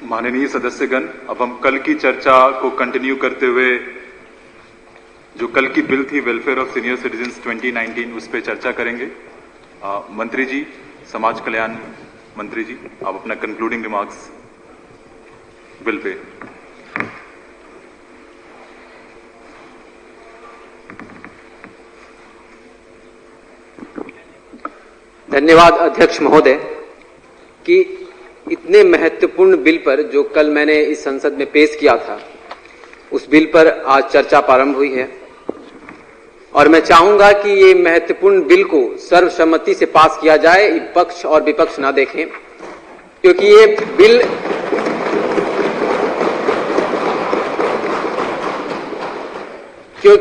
माननीय सदस्यगण, अब हम कल की चर्चा को कंटिन्यू करते हुए जो कल की बिल थी वेलफेयर ऑफ सीनियर सिटीजन्स 2019 उस पर चर्चा करेंगे। मंत्री जी, समाज कल्याण मंत्री जी, आप अपना कंक्लूडिंग रिमार्क्स बिल पे। धन्यवाद अध्यक्ष महोदय कि इतने महत्वपूर्ण बिल पर जो कल मैंने इस संसद में पेश किया था उस बिल पर आज चर्चा प्रारंभ हुई है और मैं चाहूंगा कि ये महत्वपूर्ण बिल को सर्वसम्मति से पास किया जाए, पक्ष और विपक्ष ना देखें, क्योंकि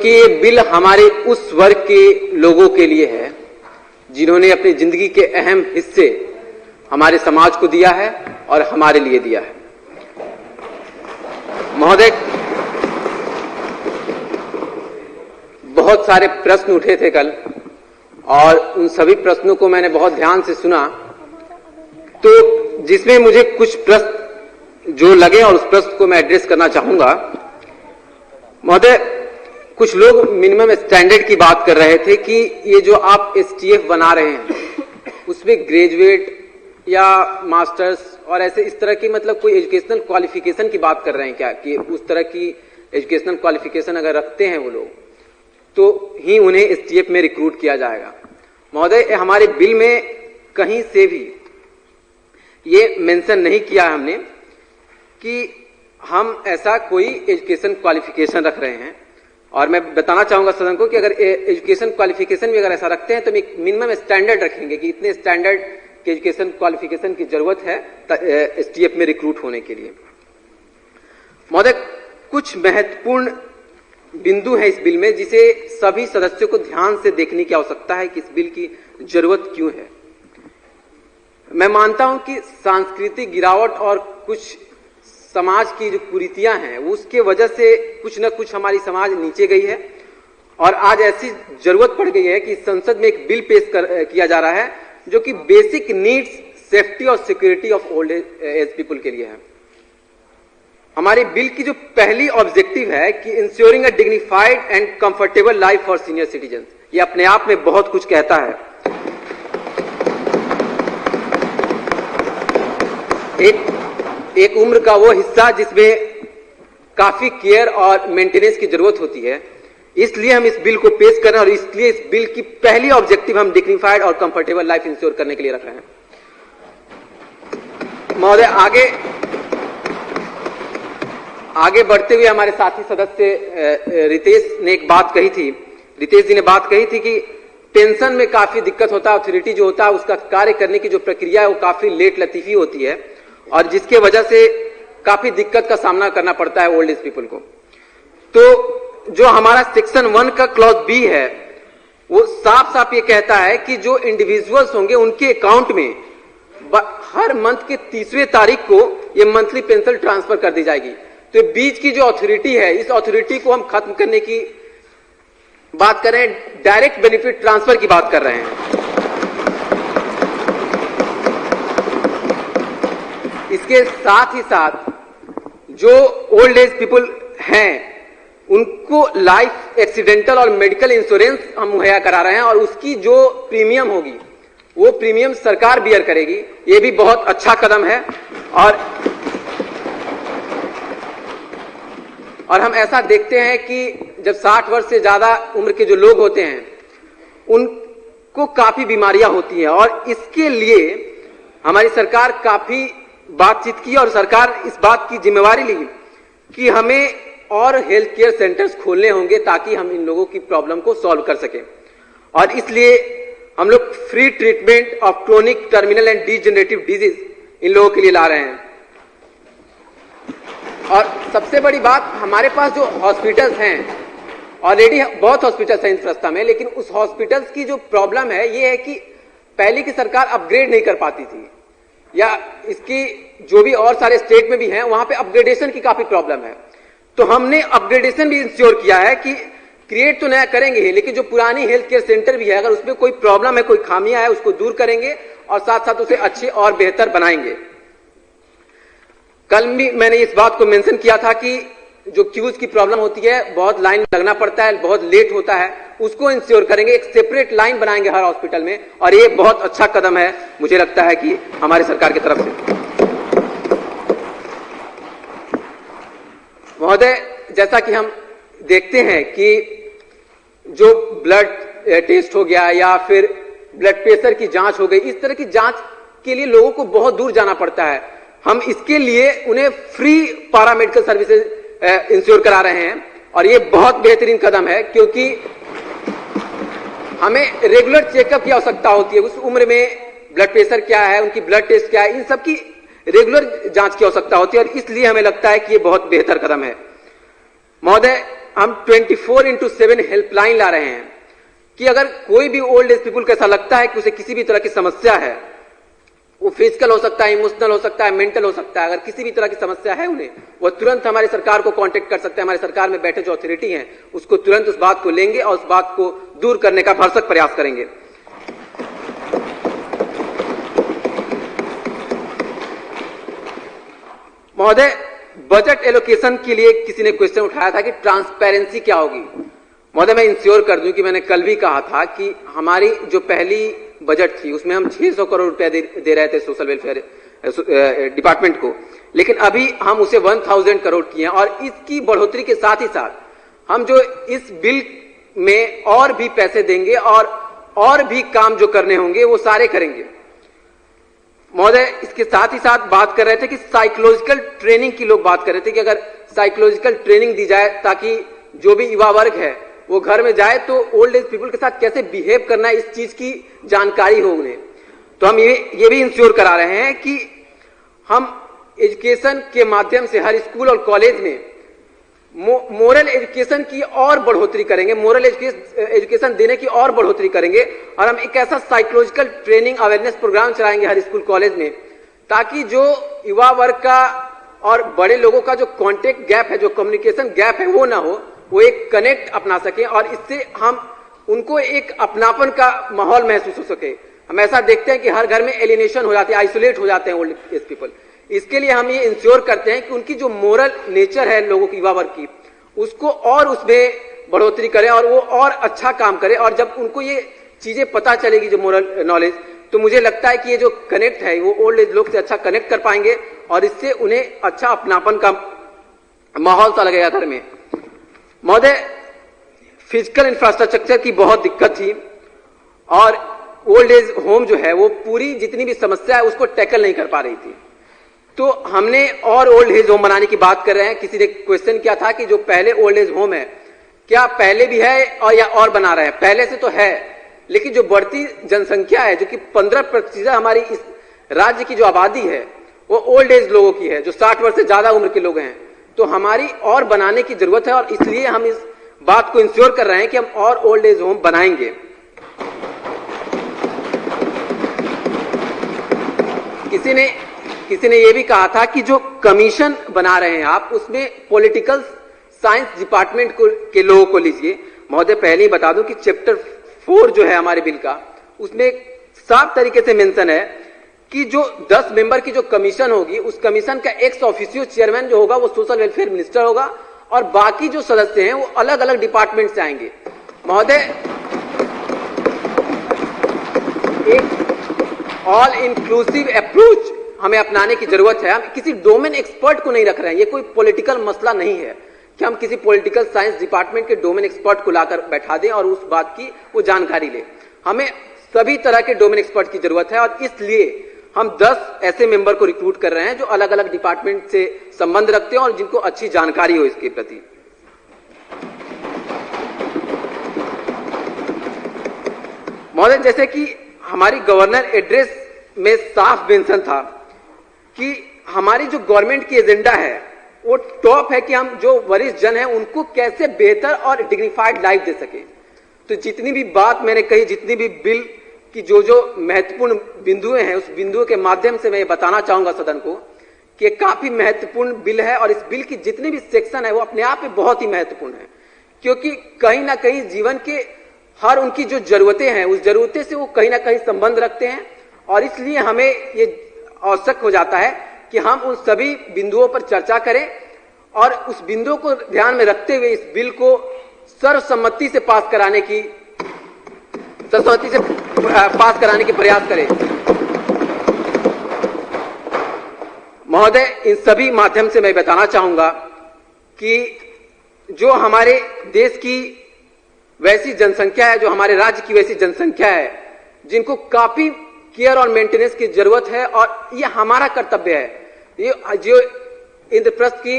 ये बिल हमारे उस वर्ग के लोगों के लिए है जिन्होंने अपनी जिंदगी के अहम हिस्से हमारे समाज को दिया है और हमारे लिए दिया है। महोदय, बहुत सारे प्रश्न उठे थे कल और उन सभी प्रश्नों को मैंने बहुत ध्यान से सुना, तो जिसमें मुझे कुछ प्रश्न जो लगे और उस प्रश्न को मैं एड्रेस करना चाहूंगा। महोदय, कुछ लोग मिनिमम स्टैंडर्ड की बात कर रहे थे कि ये जो आप एसटीएफ बना रहे हैं उसमें ग्रेजुएट या मास्टर्स और ऐसे इस तरह की मतलब कोई एजुकेशनल क्वालिफिकेशन की बात कर रहे हैं क्या, कि उस तरह की एजुकेशनल क्वालिफिकेशन अगर रखते हैं वो लोग तो ही उन्हें एसटीएफ में रिक्रूट किया जाएगा। महोदय, हमारे बिल में कहीं से भी ये मेंशन नहीं किया हमने कि हम ऐसा कोई एजुकेशन क्वालिफिकेशन रख रहे हैं। और मैं बताना चाहूंगा सदन को कि अगर एजुकेशन क्वालिफिकेशन भी अगर ऐसा रखते हैं तो हम एक मिनिमम स्टैंडर्ड रखेंगे कि इतने स्टैंडर्ड के एजुकेशन क्वालिफिकेशन की जरूरत है एसटीएफ में रिक्रूट होने के लिए। महोदय, कुछ महत्वपूर्ण बिंदु है इस बिल में जिसे सभी सदस्यों को ध्यान से देखने की आवश्यकता है कि इस बिल की जरूरत क्यों है। मैं मानता हूं कि सांस्कृतिक गिरावट और कुछ समाज की जो कुरीतियां हैं उसके वजह से कुछ न कुछ हमारी समाज नीचे गई है और आज ऐसी जरूरत पड़ गई है कि संसद में एक बिल पेश किया जा रहा है जो कि बेसिक नीड्स, सेफ्टी और security of old age people के लिए है। हमारे बिल की जो पहली ऑब्जेक्टिव है कि ensuring a dignified and comfortable life for senior citizen, ये अपने आप में बहुत कुछ कहता है। एक उम्र का वो हिस्सा जिसमें काफी केयर और मेंटेनेंस की जरूरत होती है, इसलिए हम इस बिल को पेश कर रहे हैं और इसलिए इस बिल की पहली ऑब्जेक्टिव हम डिग्निफाइड और कंफर्टेबल लाइफ इंश्योर करने के लिए रख रहे हैं। महोदय, आगे बढ़ते हुए हमारे साथी सदस्य रितेश ने एक बात कही थी, रितेश जी ने बात कही थी कि पेंशन में काफी दिक्कत होता है, अथॉरिटी जो होता है उसका कार्य करने की जो प्रक्रिया है वो काफी लेट लतीफी होती है और जिसके वजह से काफी दिक्कत का सामना करना पड़ता है ओल्ड एज पीपल को। तो जो हमारा सेक्शन 1 का क्लॉज बी है वो साफ साफ ये कहता है कि जो इंडिविजुअल्स होंगे उनके अकाउंट में हर मंथ के 30वें तारीख को ये मंथली पेंशन ट्रांसफर कर दी जाएगी। तो बीच की जो अथॉरिटी है इस अथॉरिटी को हम खत्म करने की बात कर रहे हैं, डायरेक्ट बेनिफिट ट्रांसफर की बात कर रहे हैं। इसके साथ ही साथ जो ओल्ड एज पीपल हैं उनको लाइफ एक्सीडेंटल और मेडिकल इंश्योरेंस हम मुहैया करा रहे हैं और उसकी जो प्रीमियम होगी वो प्रीमियम सरकार बियर करेगी। ये भी बहुत अच्छा कदम है और हम ऐसा देखते हैं कि जब 60 वर्ष से ज्यादा उम्र के जो लोग होते हैं उनको काफी बीमारियां होती हैं और इसके लिए हमारी सरकार काफी बातचीत की और सरकार इस बात की जिम्मेवारी ली कि हमें और हेल्थ केयर सेंटर्स खोलने होंगे ताकि हम इन लोगों की प्रॉब्लम को सॉल्व कर सकें। और इसलिए हम लोग free treatment of chronic, terminal and degenerative disease in लोगों के लिए ला रहे हैं। और सबसे बड़ी बात, हमारे पास जो हॉस्पिटल्स हैं ऑलरेडी बहुत हॉस्पिटल्स हैं इंफ्रास्ट्रक्चर में, लेकिन उस हॉस्पिटल्स की जो प्रॉब्लम है ये है कि पहले की सरकार अपग्रेड नहीं कर पाती थी। या इसकी जो भी और सारे स्टेट में भी हैं, वहां पे अपग्रेडेशन की काफी प्रॉब्लम है। तो हमने अपग्रेडेशन भी इंश्योर किया है कि क्रिएट तो नया करेंगे ही, लेकिन जो पुरानी हेल्थ केयर सेंटर भी है, अगर उसमें कोई प्रॉब्लम है, कोई खामियां है, उसको दूर करेंगे और साथ साथ उसे अच्छे और बेहतर बनाएंगे। कल भी मैंने इस बात को मेंशन किया था कि जो क्यूज की प्रॉब्लम होती है, बहुत लाइन लगना पड़ता है, बहुत लेट होता है, उसको इंश्योर करेंगे, एक सेपरेट लाइन बनाएंगे हर हॉस्पिटल में, और ये बहुत अच्छा कदम है मुझे लगता है कि हमारी सरकार की तरफ से। महोदय, जैसा कि हम देखते हैं कि जो ब्लड टेस्ट हो गया या फिर ब्लड प्रेशर की जांच हो गई, इस तरह की जांच के लिए लोगों को बहुत दूर जाना पड़ता है। हम इसके लिए उन्हें फ्री पैरामेडिकल सर्विसेज इंश्योर करा रहे हैं, और ये बहुत बेहतरीन कदम है, क्योंकि हमें रेगुलर चेकअप की आवश्यकता होती है। उस उम्र में ब्लड प्रेशर क्या है, उनकी ब्लड टेस्ट क्या है, इन सब की रेगुलर जांच की आवश्यकता होती है, और इसलिए हमें लगता है कि ये बहुत बेहतर कदम है। महोदय, हम 24/7 हेल्पलाइन ला रहे हैं कि अगर कोई भी ओल्ड एज पीपुल को ऐसा लगता है कि उसे किसी भी तरह की समस्या है, वो फिजिकल हो सकता है, इमोशनल हो सकता है, मेंटल हो सकता है, अगर किसी भी तरह की समस्या है उन्हें, वो तुरंत हमारी सरकार को कांटेक्ट कर सकते हैं। हमारी सरकार में बैठे जो अथॉरिटी हैं, उसको तुरंत उस बात को लेंगे और उस बात को दूर करने का भरसक प्रयास करेंगे। महोदय, बजट एलोकेशन के लिए किसी ने क्वेश्चन उठाया था कि ट्रांसपेरेंसी क्या होगी। महोदय, मैं इंश्योर कर दूं कि मैंने कल भी कहा था कि हमारी जो पहली बजट थी उसमें हम 600 करोड़ रुपया दे रहे थे सोशल वेलफेयर डिपार्टमेंट को, लेकिन अभी हम उसे 1000 करोड़ किए हैं, और इसकी बढ़ोतरी के साथ ही साथ हम जो इस बिल में और भी पैसे देंगे और भी काम जो करने होंगे वो सारे करेंगे। महोदय, इसके साथ ही साथ बात कर रहे थे कि साइकोलॉजिकल ट्रेनिंग की लोग बात कर रहे थे कि अगर साइकोलॉजिकल ट्रेनिंग दी जाए ताकि जो भी युवा वर्ग है वो घर में जाए तो ओल्ड एज पीपल के साथ कैसे बिहेव करना है, इस चीज की जानकारी हो उन्हें। तो हम ये भी इंश्योर करा रहे हैं कि हम एजुकेशन के माध्यम से हर स्कूल और कॉलेज में मोरल एजुकेशन की और बढ़ोतरी करेंगे, मोरल एजुकेशन देने की और बढ़ोतरी करेंगे, और हम एक ऐसा साइकोलॉजिकल ट्रेनिंग अवेयरनेस प्रोग्राम चलाएंगे हर स्कूल कॉलेज में, ताकि जो युवा वर्ग का और बड़े लोगों का जो कॉन्टेक्ट गैप है, जो कम्युनिकेशन गैप है, वो ना हो, वो एक कनेक्ट अपना सके, और इससे हम उनको एक अपनापन का माहौल महसूस हो सके। हम ऐसा देखते हैं कि हर घर में एलिनेशन हो जाती है, आइसोलेट हो जाते हैं ओल्ड एज पीपल। इसके लिए हम ये इंश्योर करते हैं कि उनकी जो मोरल नेचर है लोगों की, युवा वर्ग की, उसको और उसमें बढ़ोतरी करें और वो और अच्छा काम करें। और जब उनको ये चीजें पता चलेगी, जो मोरल नॉलेज, तो मुझे लगता है कि ये जो कनेक्ट है वो ओल्ड एज लोग से अच्छा कनेक्ट कर पाएंगे, और इससे उन्हें अच्छा अपनापन का माहौल सा लगेगा घर में। महोदय, फिजिकल इंफ्रास्ट्रक्चर की बहुत दिक्कत थी, और ओल्ड एज होम जो है वो पूरी जितनी भी समस्या है उसको टैकल नहीं कर पा रही थी। तो हमने और ओल्ड एज होम बनाने की बात कर रहे हैं। किसी ने क्वेश्चन किया था कि जो पहले ओल्ड एज होम है, क्या पहले भी है और बना रहे हैं? पहले से तो है, लेकिन जो बढ़ती जनसंख्या है, जो कि 15% हमारी इस राज्य की जो आबादी है वो ओल्ड एज लोगों की है, जो 60 वर्ष से ज्यादा उम्र के लोग हैं। तो हमारी और बनाने की जरूरत है, और इसलिए हम इस बात को इंश्योर कर रहे हैं कि हम और ओल्ड एज होम बनाएंगे। किसी ने यह भी कहा था कि जो कमीशन बना रहे हैं आप, उसमें पॉलिटिकल साइंस डिपार्टमेंट के लोगों को लीजिए। महोदय, पहले ही बता दूं कि चैप्टर 4 जो है हमारे बिल का, उसमें साफ तरीके से मेंशन है कि जो 10 मेंबर की जो कमीशन होगी, उस कमीशन का एक्स ऑफिशियो चेयरमैन जो होगा वो सोशल वेलफेयर मिनिस्टर होगा, और बाकी जो सदस्य हैं वो अलग अलग डिपार्टमेंट से आएंगे। महोदय, एक ऑल इंक्लूसिव अप्रोच हमें अपनाने की जरूरत है। हम किसी डोमेन एक्सपर्ट को नहीं रख रहे हैं, ये कोई पॉलिटिकल मसला नहीं है कि हम किसी पॉलिटिकल साइंस डिपार्टमेंट के डोमेन एक्सपर्ट को लाकर बैठा दें और उस बात की वो जानकारी ले। हमें सभी तरह के डोमेन एक्सपर्ट की जरूरत है, और इसलिए हम 10 ऐसे मेंबर को रिक्रूट कर रहे हैं जो अलग अलग डिपार्टमेंट से संबंध रखते हैं और जिनको अच्छी जानकारी हो इसके प्रति। महोदय, जैसे कि हमारी गवर्नर एड्रेस में साफ मेंशन था कि हमारी जो गवर्नमेंट की एजेंडा है वो टॉप है कि हम जो वरिष्ठ जन हैं उनको कैसे बेहतर और डिग्निफाइड लाइफ दे सके। तो जितनी भी बात मैंने कही, जितनी भी बिल कि जो जो महत्वपूर्ण बिंदुएं हैं उस बिंदुओं के माध्यम से मैं ये बताना चाहूंगा सदन को कि काफी महत्वपूर्ण बिल है और इस बिल की जितने भी सेक्शन है वो अपने आप में बहुत ही महत्वपूर्ण है, क्योंकि कहीं ना कहीं जीवन के हर उनकी जो जरूरतें हैं उस जरूरतें से वो कहीं ना कहीं संबंध रखते हैं और इसलिए हमें ये आवश्यक हो जाता है कि हम उन सभी बिंदुओं पर चर्चा करें और उस बिंदुओं को ध्यान में रखते हुए इस बिल को सर्वसम्मति से पास कराने की प्रयास करें। महोदय, इन सभी माध्यम से मैं बताना चाहूंगा कि जो हमारे देश की वैसी जनसंख्या है, जो हमारे राज्य की वैसी जनसंख्या है जिनको काफी केयर और मेंटेनेंस की जरूरत है और ये हमारा कर्तव्य है। ये जो इंद्रप्रस्थ की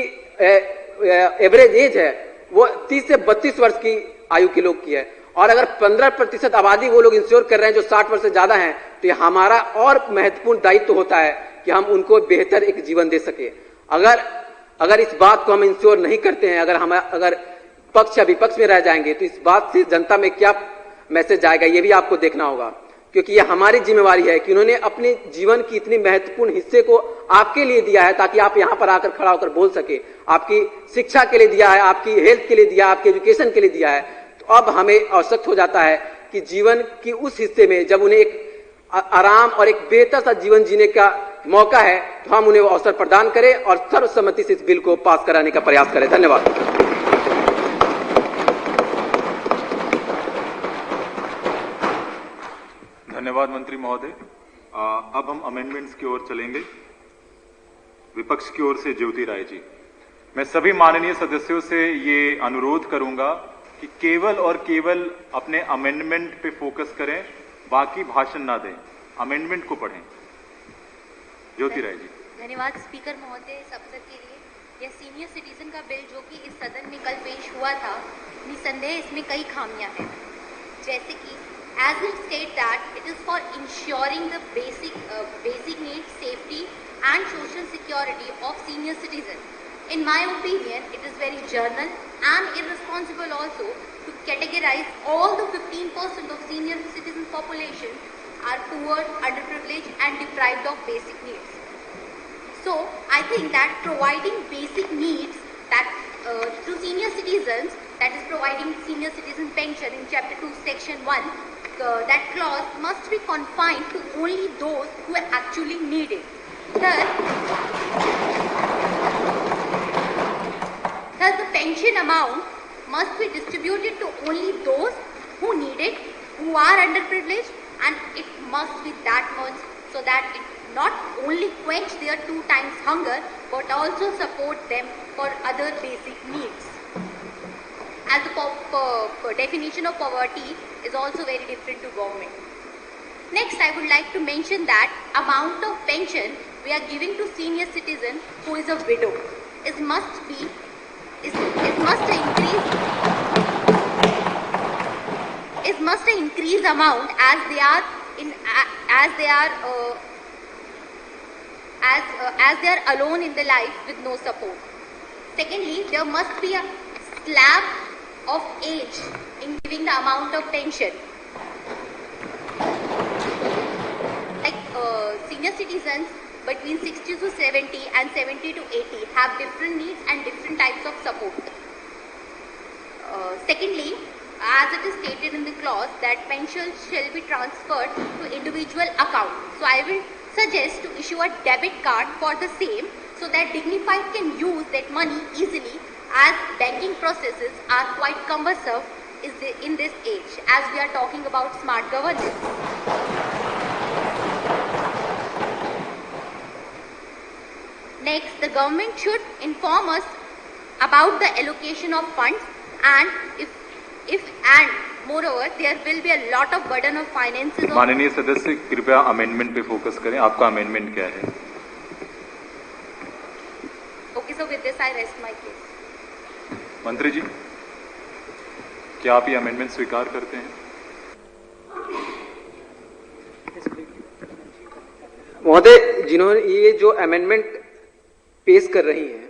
एवरेज एज है वो 30 से 32 वर्ष की आयु के लोग की है और अगर 15% आबादी वो लोग इंश्योर कर रहे हैं जो 60 वर्ष से ज्यादा हैं, तो ये हमारा और महत्वपूर्ण दायित्व होता है कि हम उनको बेहतर एक जीवन दे सके। अगर इस बात को हम इंश्योर नहीं करते हैं, अगर पक्ष या विपक्ष में रह जाएंगे तो इस बात से जनता में क्या मैसेज आएगा ये भी आपको देखना होगा, क्योंकि ये हमारी जिम्मेवारी है कि उन्होंने अपने जीवन की इतनी महत्वपूर्ण हिस्से को आपके लिए दिया है ताकि आप यहां पर आकर खड़ा होकर बोल सके। आपकी शिक्षा के लिए दिया है, आपकी हेल्थ के लिए दिया है, आपकी एजुकेशन के लिए दिया है। तो अब हमें आवश्यक हो जाता है कि जीवन की उस हिस्से में जब उन्हें एक आराम और एक बेहतर सा जीवन जीने का मौका है तो हम उन्हें वो अवसर प्रदान करें और सर्वसम्मति से इस बिल को पास कराने का प्रयास करें। धन्यवाद। धन्यवाद मंत्री महोदय। अब हम अमेंडमेंट्स की ओर चलेंगे। विपक्ष की ओर से ज्योति राय जी। मैं सभी माननीय सदस्यों से ये अनुरोध करूंगा कि केवल और केवल अपने अमेंडमेंट पे फोकस करें, बाकी भाषण ना दें, अमेंडमेंट को पढ़ें। ज्योति राय जी। धन्यवाद स्पीकर महोदय इस अवसर के लिए। यह सीनियर सिटीजन का बिल जो कि इस सदन में कल पेश हुआ था, निसंदेह इसमें कई खामियां हैं, जैसे कि as it state that it is for ensuring the basic needs, safety and social security of senior citizens. In my opinion, it is very general and irresponsible also to categorize all the 15% of senior citizen population are poor, underprivileged and deprived of basic needs. So I think that providing basic needs that to senior citizens, that is providing senior citizen pension in chapter 2 section 1, that clause must be confined to only those who actually need it. Thus the pension amount must be distributed to only those who need it, who are underprivileged, and it must be that much so that it not only quench their 2 times hunger but also support them for other basic needs. As the definition of poverty is also very different to government. Next, I would like to mention that amount of pension we are giving to senior citizen who is a widow must increase amount as they are alone in the life with no support. Secondly, there must be a slab of age in giving the amount of pension. Like senior citizens between 60 to 70 and 70 to 80 have different needs and different types of support. Secondly, as it is stated in the clause that pension shall be transferred to individual account. So I will suggest to issue a debit card for the same so that dignified can use that money easily, as banking processes are quite cumbersome in this age, as we are talking about smart governance. Next, the government should inform us about the allocation of funds, and and moreover there will be a lot of burden of finances. माननीय सदस्य कृपया amendment पे focus करें। आपका amendment क्या है? Okay, so with this I rest my case. मंत्री जी, क्या आप ये अमेंडमेंट स्वीकार करते हैं? महोदय, जिन्होंने ये जो अमेंडमेंट पेश कर रही हैं,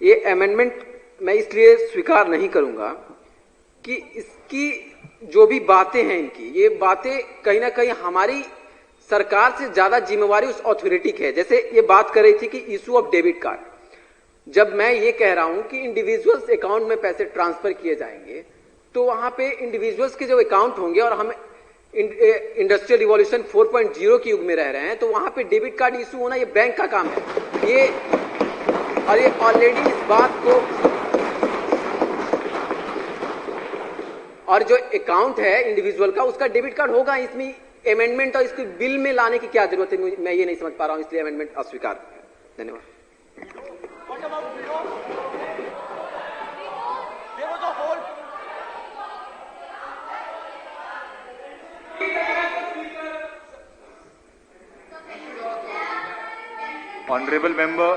ये अमेंडमेंट मैं इसलिए स्वीकार नहीं करूंगा कि इसकी जो भी बातें हैं इनकी, ये बातें कहीं ना कहीं हमारी सरकार से ज्यादा जिम्मेवारी उस अथॉरिटी की है। जैसे ये बात कर रही थी कि इशू ऑफ डेबिट कार्ड, जब मैं ये कह रहा हूं कि इंडिविजुअल्स अकाउंट में पैसे ट्रांसफर किए जाएंगे तो वहां पे इंडिविजुअल्स के जो अकाउंट होंगे और हम इंडस्ट्रियल रिवॉल्यूशन 4.0 के युग में रह रहे हैं, तो वहां पे डेबिट कार्ड इशू होना ये बैंक का काम है। ये ऑलरेडी इस बात को, और जो अकाउंट है इंडिविजुअल का उसका डेबिट कार्ड होगा, इसमें अमेंडमेंट और इसको बिल में लाने की क्या जरूरत है, मैं ये नहीं समझ पा रहा हूं, इसलिए अमेंडमेंट अस्वीकार। धन्यवाद। ऑनरेबल मेंबर,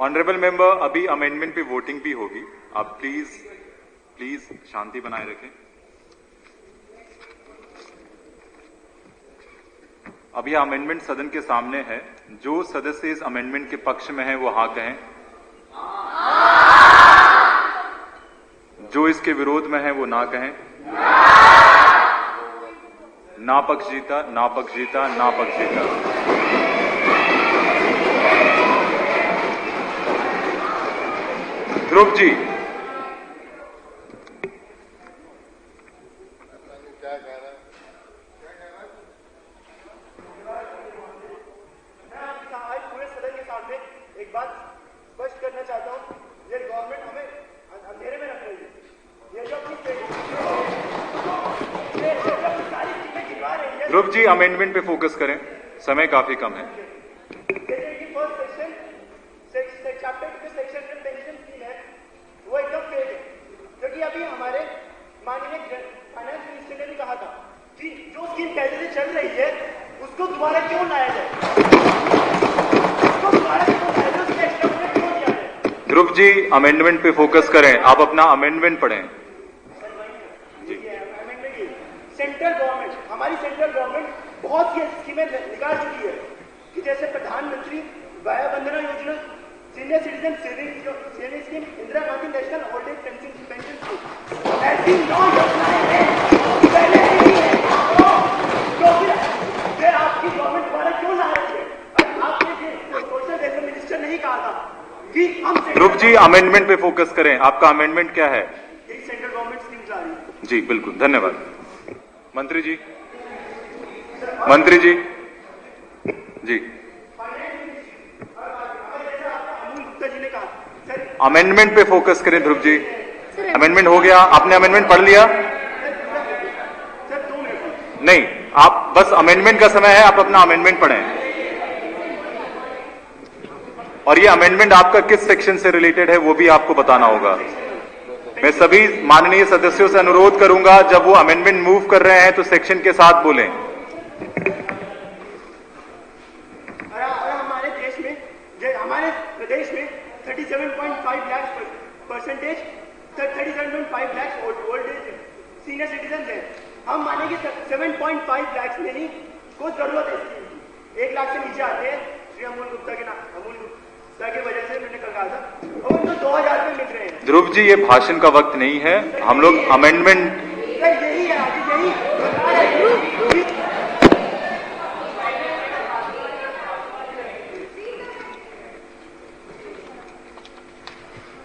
ऑनरेबल मेंबर, अभी अमेंडमेंट पे वोटिंग भी होगी, आप प्लीज शांति बनाए रखें। अभी अमेंडमेंट सदन के सामने है, जो सदस्य इस अमेंडमेंट के पक्ष में है वो हाँ कहें, जो इसके विरोध में है वो ना कहें। ना पक्ष जीता, ना पक्ष जीता, ना पक्ष जीता। ध्रुव जी, पूरे सदन के सामने एक बात स्पष्ट करना चाहता हूं, ये गवर्नमेंट हमें अंधेरे में रख रही है। ये जो अपनी सारी चीजें गिरवा रही है। ध्रुव जी, अमेंडमेंट पे फोकस करें, समय काफी कम है। चैप्टर के सेक्शन में पेंशन स्कीम है वो एकदम फेक है, क्योंकि अभी हमारे माननीय फाइनेंस मिनिस्टर ने भी कहा था कि जो स्कीम पहले से चल रही है उसको दोबारा क्यों लाया जाए, उसको दोबारा क्यों लाया जाए, उसके एक्स्ट्रा क्यों दिया जाए। ध्रुव जी, अमेंडमेंट पे फोकस करें, आप अपना अमेंडमेंट पढ़ें। सेंट्रल गवर्नमेंट, हमारी सेंट्रल गवर्नमेंट बहुत सी स्कीमें निकाल चुकी है कि जैसे प्रधानमंत्री वया Vandana Yojana, senior citizen saving scheme, Indira Gandhi national old age pension scheme, ऐसी 9 योजनाएं हैं पहले ही है, तो फिर आपकी गवर्नमेंट द्वारा क्यों ला रही है। आपने सोशल वेलफेयर मिनिस्टर नहीं कहा था कि हम। ध्रुव जी, अमेंडमेंट पे फोकस करें, आपका अमेंडमेंट क्या है? यही सेंट्रल गवर्नमेंट स्कीम ला रही है। जी बिल्कुल, धन्यवाद। मंत्री जी, मंत्री जी, जी, अमेंडमेंट पे फोकस करें। ध्रुव जी, अमेंडमेंट हो गया, आपने अमेंडमेंट पढ़ लिया? नहीं, आप बस अमेंडमेंट का समय है, आप अपना अमेंडमेंट पढ़ें। और ये अमेंडमेंट आपका किस सेक्शन से रिलेटेड है वो भी आपको बताना होगा। मैं सभी माननीय सदस्यों से अनुरोध करूंगा, जब वो अमेंडमेंट मूव कर रहे हैं तो सेक्शन के साथ बोलें। हमारे देश में, हमारे प्रदेश में 37.5 lakh percentage 37.5 lakh old age senior citizen है। हम मानेंगे 7.5 लाख में ही कोई जरूरत है इसकी। 1 लाख से नीचे आते हैं, श्री अमूल गुप्ता की वजह से मैंने कल कहा था, और उनको 2000 रुपये मिल रहे हैं। ध्रुव जी, ये भाषण का वक्त नहीं है, हम लोग अमेंडमेंट। यही है आगे, यही बता रहे हैं।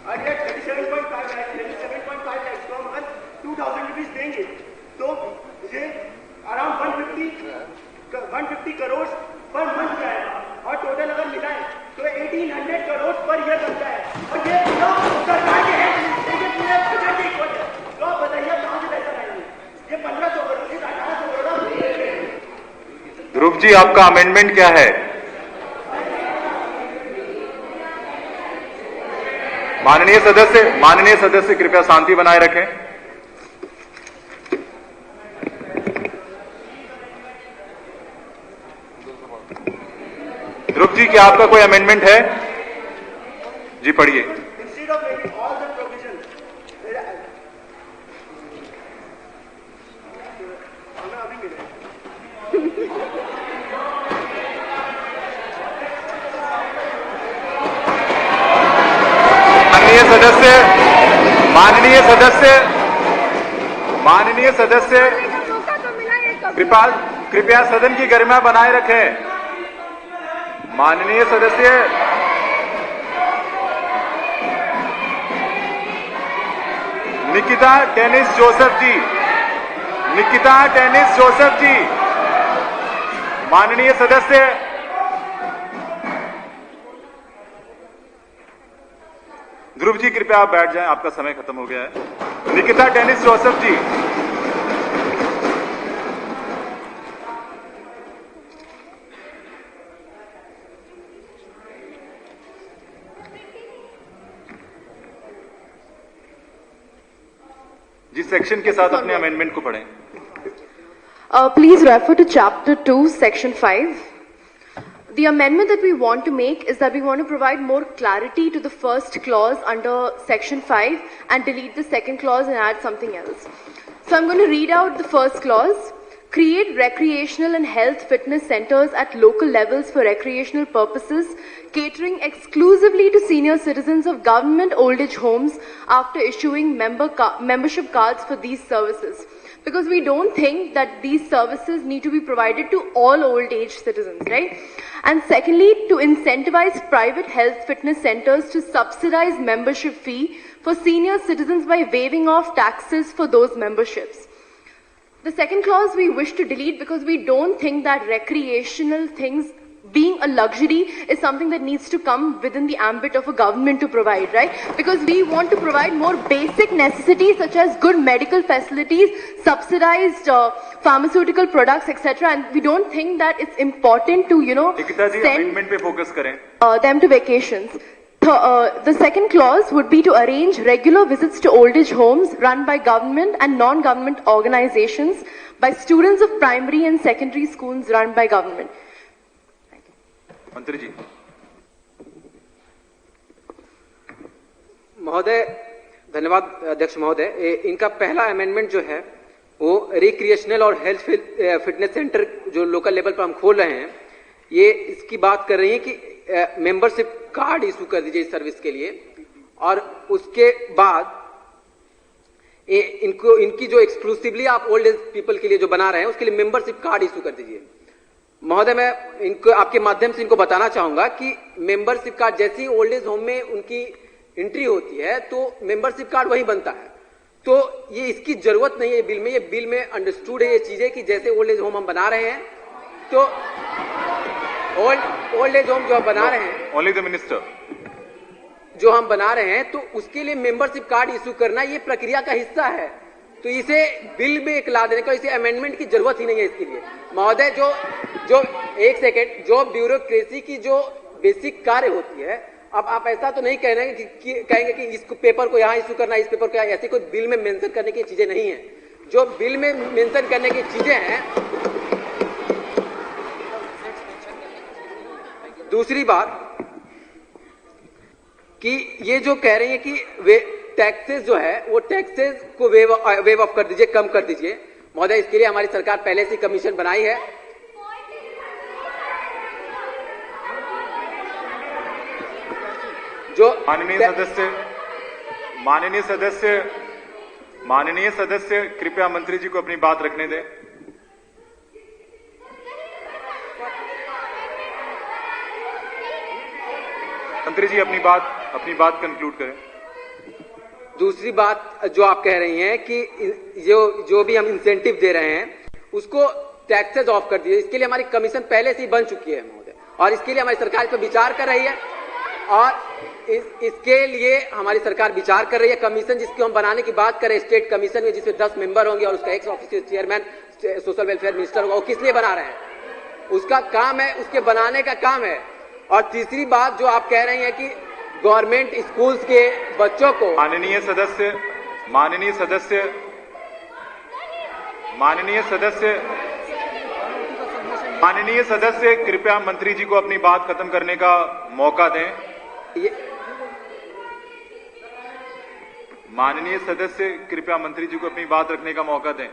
अगर 37.5 लाख को हम अगर 2000 रुपीज देंगे तो ये अराउंड 150 करोड़ पर मंथ जाएगा, और टोटल अगर मिलाएं तो 1800 करोड़ पर ईयर बनता है। और ये सरकार के है, ये पूरे बजट के इक्वल है। तो आप बताइए कहां से पैसा लाएंगे? ये 1500 करोड़ से 1800 करोड़। ध्रुव जी, आपका अमेंडमेंट क्या है? माननीय सदस्य कृपया शांति बनाए रखें। ध्रुव जी, क्या आपका कोई अमेंडमेंट है? जी पढ़िए। Instead of making all the provisions, हमें अभी मिले सदस्य, माननीय सदस्य, माननीय सदस्य, कृपया सदन की गरिमा बनाए रखें। माननीय सदस्य, निकिता टेनिस जोसेफ जी, निकिता टेनिस जोसेफ जी, माननीय सदस्य, ध्रुव जी कृपया आप बैठ जाएं, आपका समय खत्म हो गया है। निकिता टेनिस जोसेफ जी, जिस सेक्शन के साथ अपने अमेंडमेंट को पढ़ें। Please refer to Chapter 2, Section 5. The amendment that we want to make is that we want to provide more clarity to the first clause under Section 5 and delete the second clause and add something else. So I'm going to read out the first clause. Create recreational and health fitness centers at local levels for recreational purposes, catering exclusively to senior citizens of government old age homes after issuing membership cards for these services. Because we don't think that these services need to be provided to all old age citizens, right? And secondly, to incentivize private health fitness centers to subsidize membership fee for senior citizens by waiving off taxes for those memberships. The second clause we wish to delete because we don't think that recreational things being a luxury is something that needs to come within the ambit of a government to provide, right? Because we want to provide more basic necessities such as good medical facilities, subsidized pharmaceutical products, etc. And we don't think that it's important to, send them to vacations. The second clause would be to arrange regular visits to old age homes run by government and non-government organizations by students of primary and secondary schools run by government. मंत्री जी। महोदय, धन्यवाद अध्यक्ष महोदय। इनका पहला amendment जो है वो रिक्रिएशनल और हेल्थ फिटनेस सेंटर जो लोकल लेवल पर हम खोल रहे हैं, ये इसकी बात कर रही है कि मेंबरशिप कार्ड इशू कर दीजिए इस सर्विस के लिए, और उसके बाद इनकी जो एक्सक्लूसिवली आप ओल्ड एज पीपल के लिए जो बना रहे हैं उसके लिए मेंबरशिप कार्ड इशू कर दीजिए। महोदय, मैं इनको आपके माध्यम से इनको बताना चाहूंगा कि मेंबरशिप कार्ड जैसे ही ओल्ड एज होम में उनकी एंट्री होती है तो मेंबरशिप कार्ड वही बनता है, तो ये इसकी जरूरत नहीं है बिल में। ये बिल में अंडरस्टूड है ये चीजें कि जैसे ओल्ड एज होम हम बना रहे हैं तो ओल्ड एज होम जो हम बना रहे हैं, ओनली द मिनिस्टर, जो हम बना रहे हैं तो उसके लिए मेंबरशिप कार्ड इशू करना ये प्रक्रिया का हिस्सा है, तो इसे बिल में एक ला देने का, इसे अमेंडमेंट की जरूरत ही नहीं है इसके लिए। महोदय, जो एक सेकेंड, जो ब्यूरोक्रेसी की जो बेसिक कार्य होती है, अब आप ऐसा तो नहीं कहेंगे कि इस पेपर को यहाँ इशू करना, इस पेपर को यहाँ, ऐसी कोई बिल में मेंशन करने की चीजें नहीं है। जो बिल में मेंशन करने की चीजें हैं, दूसरी बात कि ये जो कह रही है कि वे टैक्सेस जो है वो टैक्सेस को वेव ऑफ कर दीजिए, कम कर दीजिए। महोदय, इसके लिए हमारी सरकार पहले से कमीशन बनाई है। जो माननीय सदस्य कृपया मंत्री जी को अपनी बात रखने दें। मंत्री जी अपनी बात कंक्लूड करें। दूसरी बात जो आप कह रही हैं कि जो भी हम इंसेंटिव दे रहे हैं उसको टैक्सेस ऑफ कर दिए, इसके लिए हमारी कमीशन पहले से ही बन चुकी है महोदय, और इसके लिए हमारी सरकार इस पर विचार कर रही है, और इसके लिए हमारी सरकार विचार कर रही है। कमीशन जिसकी हम बनाने की बात करें, स्टेट कमीशन में जिसमें 10 मेंबर होंगे और उसका x official chairman social welfare minister होगा, वो किस लिए बना रहे हैं, उसका काम है, उसके बनाने का काम है। और तीसरी बात जो आप कह रही हैं कि गवर्नमेंट स्कूल्स के बच्चों को, माननीय सदस्य कृपया मंत्री जी को अपनी बात खत्म करने का मौका दें। माननीय सदस्य कृपया मंत्री जी को अपनी बात रखने का मौका दें।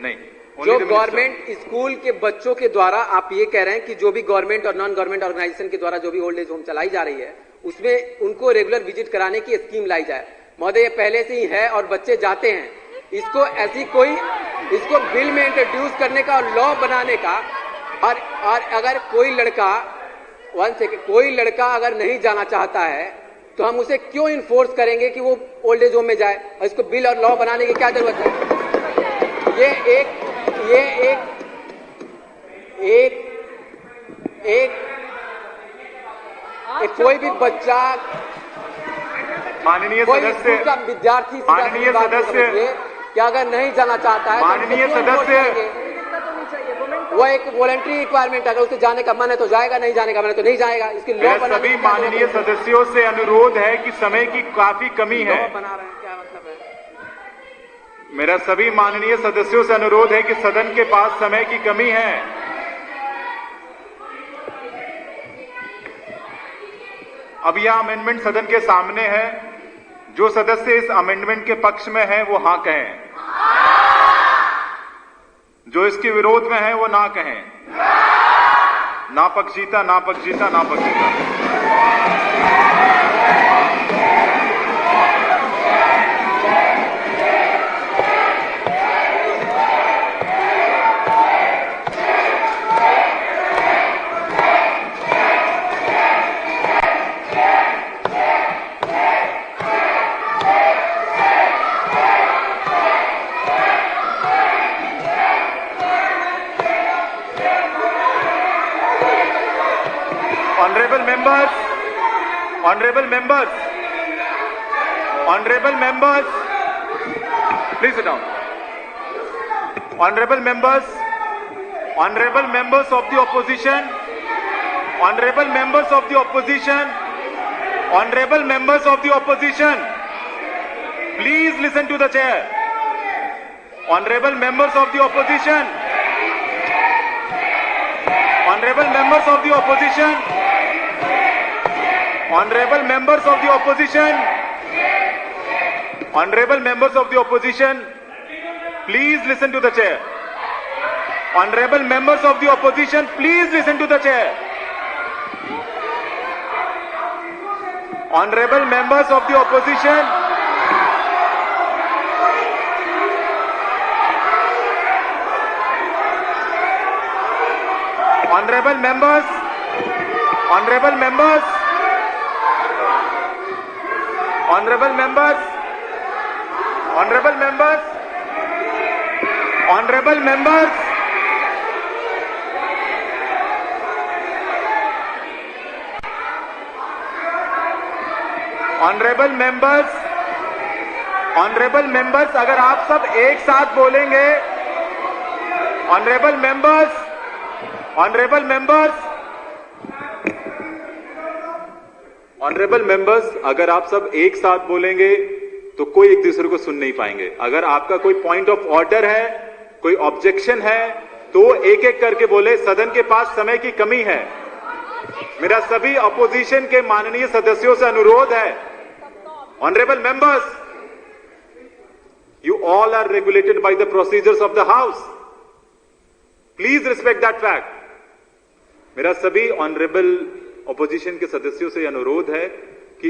नहीं, जो गवर्नमेंट स्कूल के बच्चों के द्वारा आप ये कह रहे हैं कि जो भी गवर्नमेंट और नॉन गवर्नमेंट ऑर्गेनाइजेशन के द्वारा जो भी ओल्ड एज होम चलाई जा रही है उसमें उनको रेगुलर विजिट कराने की स्कीम लाई जाए। महोदय, ये पहले से ही है और बच्चे जाते हैं। इसको ऐसी कोई इसको बिल में इंट्रोड्यूस करने का और लॉ बनाने का, और अगर कोई लड़का अगर नहीं जाना चाहता है तो हम उसे क्यों इन्फोर्स करेंगे कि वो ओल्ड एज होम में जाए? और इसको बिल और लॉ बनाने की क्या जरूरत है? कोई भी बच्चा, माननीय कोई सदस्य, स्कूल का विद्यार्थी माननीय सदस्य, कि अगर नहीं जाना चाहता है माननीय तो क्यों सदस्य, enforce करेंगे? वो एक वॉलंटरी रिक्वायरमेंट, अगर उसे जाने का मन है तो जाएगा, नहीं जाने का मन है तो नहीं जाएगा। इसकी लॉ मेरा बनाने सभी की क्या माननीय जरूरत है? सदस्यों से अनुरोध है कि समय की काफी कमी है। लॉ बना रहे हैं, क्या मतलब है? मेरा सभी माननीय सदस्यों से अनुरोध है कि सदन के पास समय की कमी है। अब यह अमेंडमेंट सदन के सामने है। जो सदस्य इस अमेंडमेंट के पक्ष में है वो हाँ कहें, जो इसके विरोध में है वो ना कहें। ना पक्षीता, ना पक्षीता, ना पक्षीता। Honorable members, please sit down. Honorable members of the opposition, honorable members of the opposition, honorable members of the opposition, please listen to the chair. Honorable members of the opposition, honorable members of the opposition, honorable members of the opposition, honorable members of the opposition, please listen to the chair. Honorable members of the opposition, please listen to the chair. Honorable members of the opposition, honorable members, honorable members, honorable members, honorable members, honorable members, honorable members, honorable members, अगर आप सब एक साथ बोलेंगे, honorable members, honorable members, honorable members, अगर आप सब एक साथ बोलेंगे तो कोई एक दूसरे को सुन नहीं पाएंगे। अगर आपका कोई पॉइंट ऑफ ऑर्डर है, कोई ऑब्जेक्शन है, तो एक एक करके बोले। सदन के पास समय की कमी है। मेरा सभी अपोजिशन के माननीय सदस्यों से अनुरोध है, honourable members, you all are regulated by the procedures of the house, please respect that fact. मेरा सभी ऑनरेबल अपोजिशन के सदस्यों से अनुरोध है कि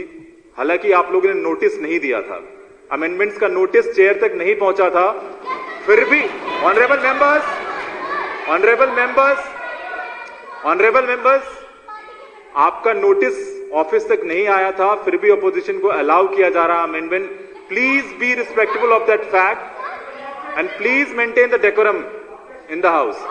हालांकि आप लोगों ने नोटिस नहीं दिया था, अमेंडमेंट्स का नोटिस चेयर तक नहीं पहुंचा था, फिर भी honourable members, honourable members, honourable members, आपका नोटिस ऑफिस तक नहीं आया था, फिर भी अपोजिशन को अलाउ किया जा रहा amendment. Please be respectful of that fact and please maintain the decorum in the house.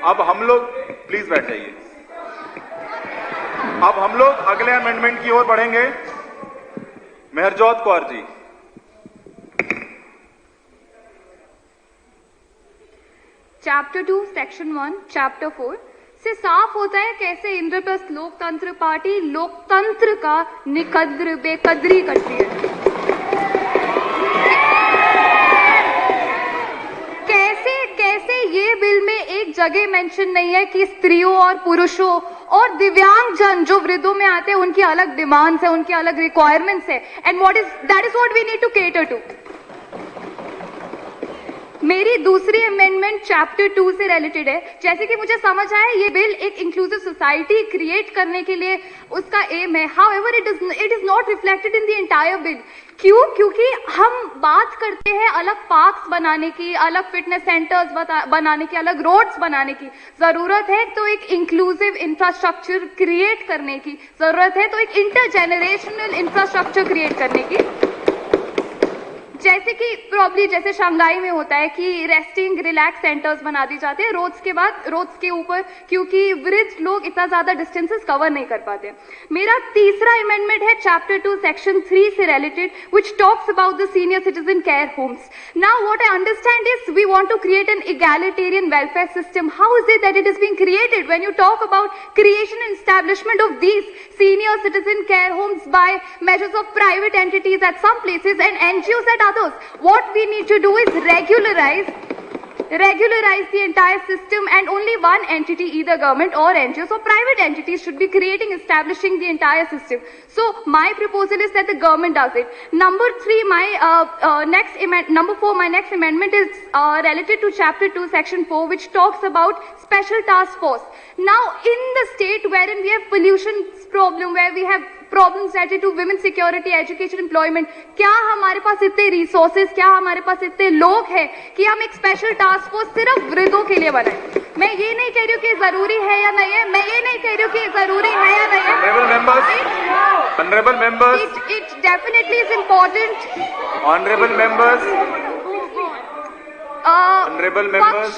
अब हम लोग प्लीज बैठ जाइए। अब हम लोग अगले अमेंडमेंट की ओर बढ़ेंगे। मेहरजोत Kaur ji. Chapter 2 section 1 chapter 4 से साफ होता है कैसे इंद्रप्रस्थ लोकतंत्र पार्टी लोकतंत्र का निकद्र बेकदरी करती है। कैसे कैसे ये बिल में एक जगह मेंशन नहीं है कि स्त्रियों और पुरुषों और दिव्यांगजन जो वृद्धों में आते हैं उनकी अलग डिमांड्स है, उनकी अलग रिक्वायरमेंट्स है, and that is what we need to cater to. मेरी दूसरी अमेंडमेंट चैप्टर 2 से रिलेटेड है। जैसे कि मुझे समझ आया ये बिल एक इंक्लूसिव सोसाइटी क्रिएट करने के लिए उसका एम है, however it is not reflected in the entire bill. क्यों? क्योंकि हम बात करते हैं अलग पार्क्स बनाने की, अलग फिटनेस सेंटर्स बनाने की, अलग रोड्स बनाने की। जरूरत है तो एक इंक्लूसिव इंफ्रास्ट्रक्चर क्रिएट करने की, जरूरत है तो एक इंटरजेनरेशनल इंफ्रास्ट्रक्चर क्रिएट करने की। जैसे कि प्रॉब्ली जैसे शंघाई में होता है कि रेस्टिंग रिलैक्स सेंटर्स बना दी जाते हैं रोड्स के ऊपर, क्योंकि वृद्ध लोग इतना ज्यादा डिस्टेंसेस कवर नहीं कर पाते। मेरा तीसरा अमेंडमेंट है चैप्टर 2 सेक्शन 3 से related, which talks about the senior citizen care homes. Now what I understand is we want to create an egalitarian welfare system. How is it that it is being created when you talk about creation and establishment of these senior citizen care homes by measures of private entities at some places and NGOs at others? What we need to do is regularize the entire system, and only one entity, either government or NGOs or private entities, should be establishing the entire system. So my proposal is that the government does it. Number 4, my next amendment is related to chapter 2 section 4, which talks about special task force. Now in the state wherein we have pollution problem, where we have problems related to women security, education, employment, क्या हमारे पास इतने resources, क्या हमारे पास इतने लोग हैं कि हम एक स्पेशल टास्क फोर्स सिर्फ वृद्धों के लिए बनाएं? मैं ये नहीं कह रही हूँ कि जरूरी है या नहीं है, मैं ये नहीं कह रही हूँ कि जरूरी है या नहीं है। Honorable members, it definitely is important. Honorable members, Honorable members,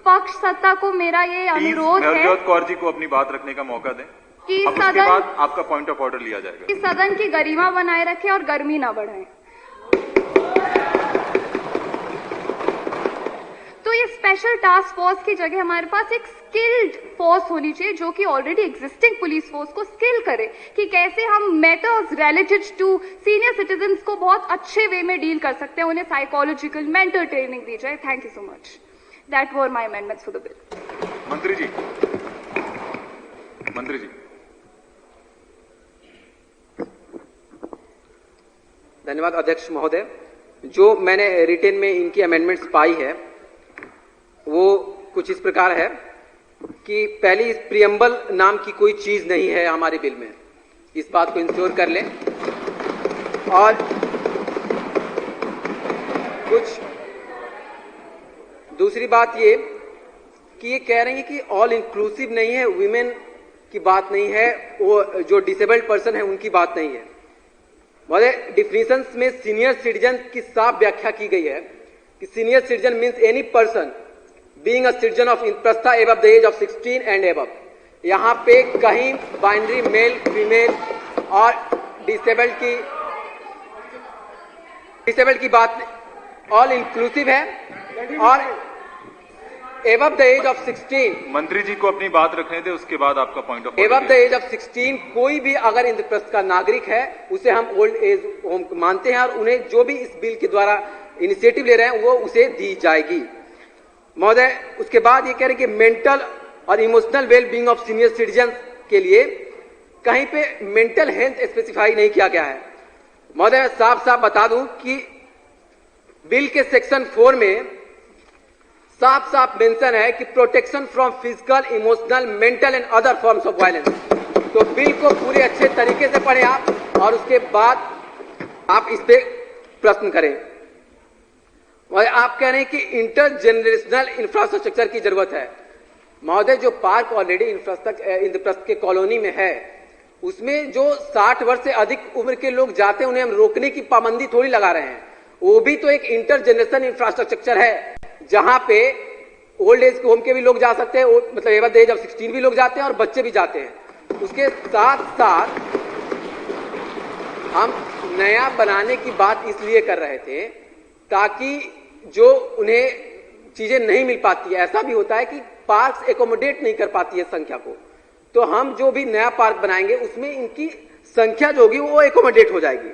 पक्ष सत्ता को मेरा ये अनुरोध है नवजोत कौर जी को अपनी बात रखने का मौका दें कि अब उसके बाद आपका पॉइंट ऑफ ऑर्डर लिया जाएगा। कि सदन की गरिमा बनाए रखे और गर्मी ना बढ़ाए। तो ये स्पेशल टास्क फोर्स की जगह हमारे पास एक स्किल्ड फोर्स होनी चाहिए जो कि ऑलरेडी एग्जिस्टिंग पुलिस फोर्स को स्किल करे कि कैसे हम matters related to senior citizens को बहुत अच्छे वे में डील कर सकते हैं, उन्हें साइकोलॉजिकल मेंटल ट्रेनिंग दी जाए। Thank you so much. That were my amendments for the bill. मंत्री जी, धन्यवाद अध्यक्ष महोदय। जो मैंने रिटेन में इनकी अमेंडमेंट्स पाई है वो कुछ इस प्रकार है कि पहली, प्रियम्बल नाम की कोई चीज नहीं है हमारे बिल में, इस बात को इंश्योर कर लें। और कुछ दूसरी बात ये कि ये कह रहे हैं कि ऑल इंक्लूसिव नहीं है, वीमेन की बात नहीं है, वो जो डिसेबल्ड पर्सन है उनकी बात नहीं है। महोदय, डिफिनेशंस में सीनियर सिटीजन की साफ व्याख्या की गई है कि senior citizen means any person being a citizen of Indraprastha above the age of 16 and above. यहाँ पे कहीं बाइनरी मेल फीमेल और डिसेबल्ड की बात, ऑल इंक्लूसिव है। और एबव द एज ऑफ 16, मंत्री जी को अपनी बात रखने दे, उसके बाद आपका point of above the age of 16 कोई भी अगर इंद्रप्रस्थ का नागरिक है उसे हम ओल्ड एज होम मानते हैं और उन्हें जो भी इस बिल के द्वारा इनिशिएटिव ले रहे हैं वो उसे दी जाएगी। महोदय, उसके बाद ये कह रहे हैं कि मेंटल और emotional well being of senior citizen के लिए कहीं पे मेंटल हेल्थ स्पेसिफाई नहीं किया गया है। महोदय, साफ साफ बता दूं कि बिल के सेक्शन 4 में साफ साफ मेंशन है कि protection from physical, emotional, mental and other forms of violence. तो बिल को पूरे अच्छे तरीके से पढ़ें आप और उसके बाद आप इस पे प्रश्न करें। और आप कह रहे हैं कि इंटरजेनरेशनल इंफ्रास्ट्रक्चर की जरूरत है। महोदय, जो पार्क ऑलरेडी इंद्रप्रस्थ के कॉलोनी में है उसमें जो 60 वर्ष से अधिक उम्र के लोग जाते हैं उन्हें हम रोकने की पाबंदी थोड़ी लगा रहे हैं। वो भी तो एक इंटरजेनरेशन इंफ्रास्ट्रक्चर है जहां पे ओल्ड एज होम के भी लोग जा सकते हैं, मतलब एबव द एज ऑफ 16 भी लोग जाते हैं और बच्चे भी जाते हैं। उसके साथ साथ हम नया बनाने की बात इसलिए कर रहे थे ताकि जो उन्हें चीजें नहीं मिल पाती है, ऐसा भी होता है कि पार्क्स एकोमोडेट नहीं कर पाती है संख्या को, तो हम जो भी नया पार्क बनाएंगे उसमें इनकी संख्या जो होगी वो एकोमोडेट हो जाएगी।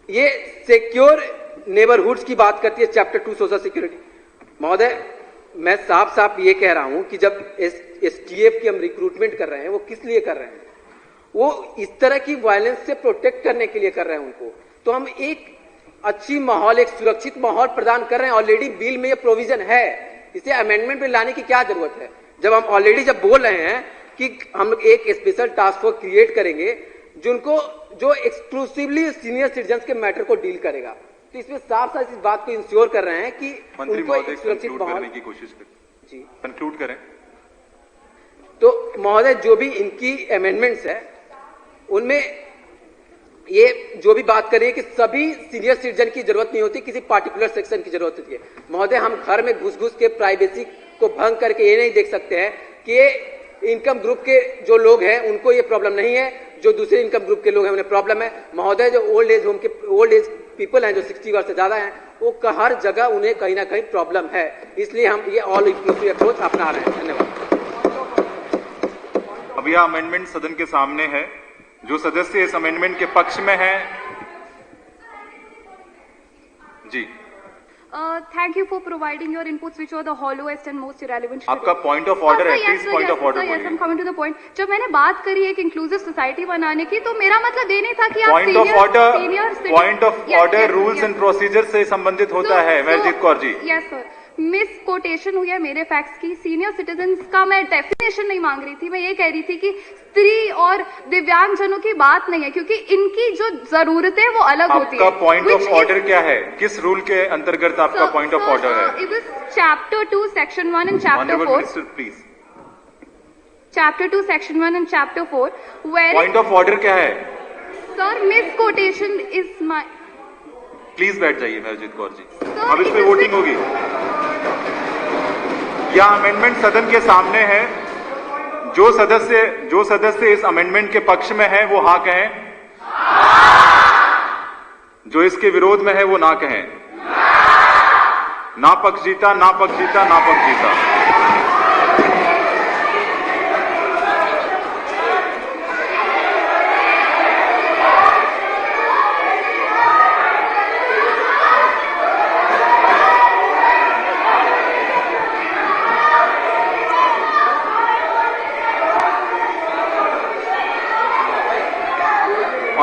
ये सिक्योर नेबरहुड्स की बात करती है चैप्टर 2 सोशल सिक्योरिटी। महोदय, मैं साफ साफ ये कह रहा हूं कि जब एसटीएफ की हम रिक्रूटमेंट कर रहे हैं, वो किस लिए कर रहे हैं? वो इस तरह की वायलेंस से प्रोटेक्ट करने के लिए कर रहे हैं उनको। तो हम एक अच्छी माहौल, एक सुरक्षित माहौल प्रदान कर रहे हैं। ऑलरेडी बिल में ये प्रोविजन है, इसे अमेंडमेंट में लाने की क्या जरूरत है? जब हम ऑलरेडी जब बोल रहे हैं कि हम एक स्पेशल टास्क फोर्स क्रिएट करेंगे जो एक्सक्लूसिवली सीनियर सिटीजन के मैटर को डील करेगा, तो इसमें साफ साफ इस बात को इंश्योर कर रहे हैं कि मंत्री उनको महोदय एक सुरक्षित कंक्लूड माहौल। करने की कोशिश करें। जी, कंक्लूड करें। तो महोदय जो भी इनकी अमेंडमेंट्स है उनमें ये जो भी बात करिए कि सभी सीनियर सिटीजन की जरूरत नहीं होती, किसी पार्टिकुलर सेक्शन की जरूरत होती है। महोदय, हम घर में घुस घुस के प्राइवेसी को भंग करके ये नहीं देख सकते हैं कि इनकम ग्रुप के जो लोग हैं उनको ये प्रॉब्लम नहीं है, जो दूसरे इनकम ग्रुप के लोग हैं उन्हें प्रॉब्लम है। महोदय, जो ओल्ड एज होम के ओल्ड एज पीपल हैं जो 60 वर्ष से ज्यादा हैं, वो हर जगह उन्हें कहीं ना कहीं प्रॉब्लम है, इसलिए हम ये ऑल इंक्लूसिव अप्रोच अपना रहे हैं। धन्यवाद। अब यह अमेंडमेंट सदन के सामने है। जो सदस्य इस अमेंडमेंट के पक्ष में हैं, जी, Thank you for providing your inputs, which were the hollowest and most irrelevant. आपका पॉइंट ऑफ ऑर्डर है, please point of order Yes, I'm coming to the point. जब मैंने बात करी एक इंक्लूसिव सोसाइटी बनाने की, तो मेरा मतलब ये नहीं था कि आप point of order rules and procedure से संबंधित होता है। मरजीत Kaur ji. Yes sir, miss quotation हुई है मेरे फैक्ट्स की। सीनियर सिटीजन्स का मैं डेफिनेशन नहीं मांग रही थी, मैं ये कह रही थी कि स्त्री और दिव्यांगजनों की बात नहीं है, क्योंकि इनकी जो जरूरतें हैं वो अलग होती है। आपका पॉइंट ऑफ ऑर्डर क्या है? किस रूल के अंतर्गत आपका पॉइंट ऑफ ऑर्डर है? It was chapter 2 section 1 and chapter 4. Please. Chapter 2 section 1 and chapter 4 where point of order क्या है? sir misquotation is my please बैठ जाइए मरजीत कौर जी। Sir, अब इस पे it is वोटिंग होगी। यह अमेंडमेंट सदन के सामने है। जो सदस्य इस अमेंडमेंट के पक्ष में है वो हाँ कहें, जो इसके विरोध में है वो ना कहें। ना पक्ष जीता, ना पक्ष जीता, ना पक्ष जीता।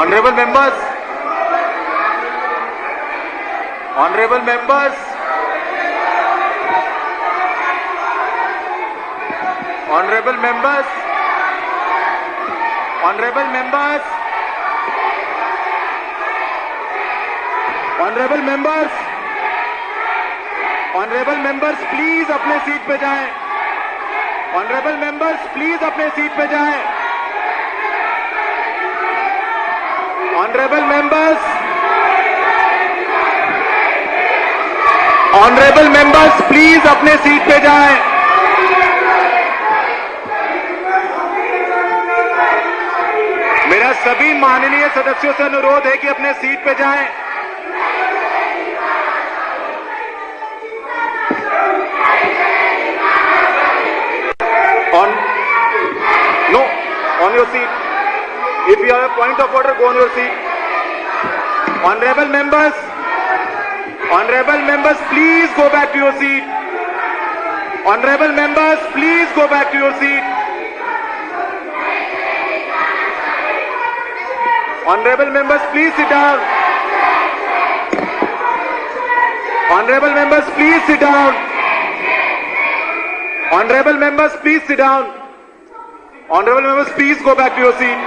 Honorable members, honorable members, honorable members, honorable members, honorable members, honorable members, please अपने सीट पे जाएं। honorable members, प्लीज अपने सीट पे जाएं। Honorable members, honorable members, please अपने सीट पे जाएं। मेरा सभी माननीय सदस्यों से अनुरोध है कि अपने सीट पे जाएं। On your seat. If you have a point of order, go on your seat. Honorable members, please go back to your seat. Honorable members, please go back to your seat. Honorable members, please sit down. Honorable members, please sit down. Honorable members, please sit down. Honorable members, please go back to your seat.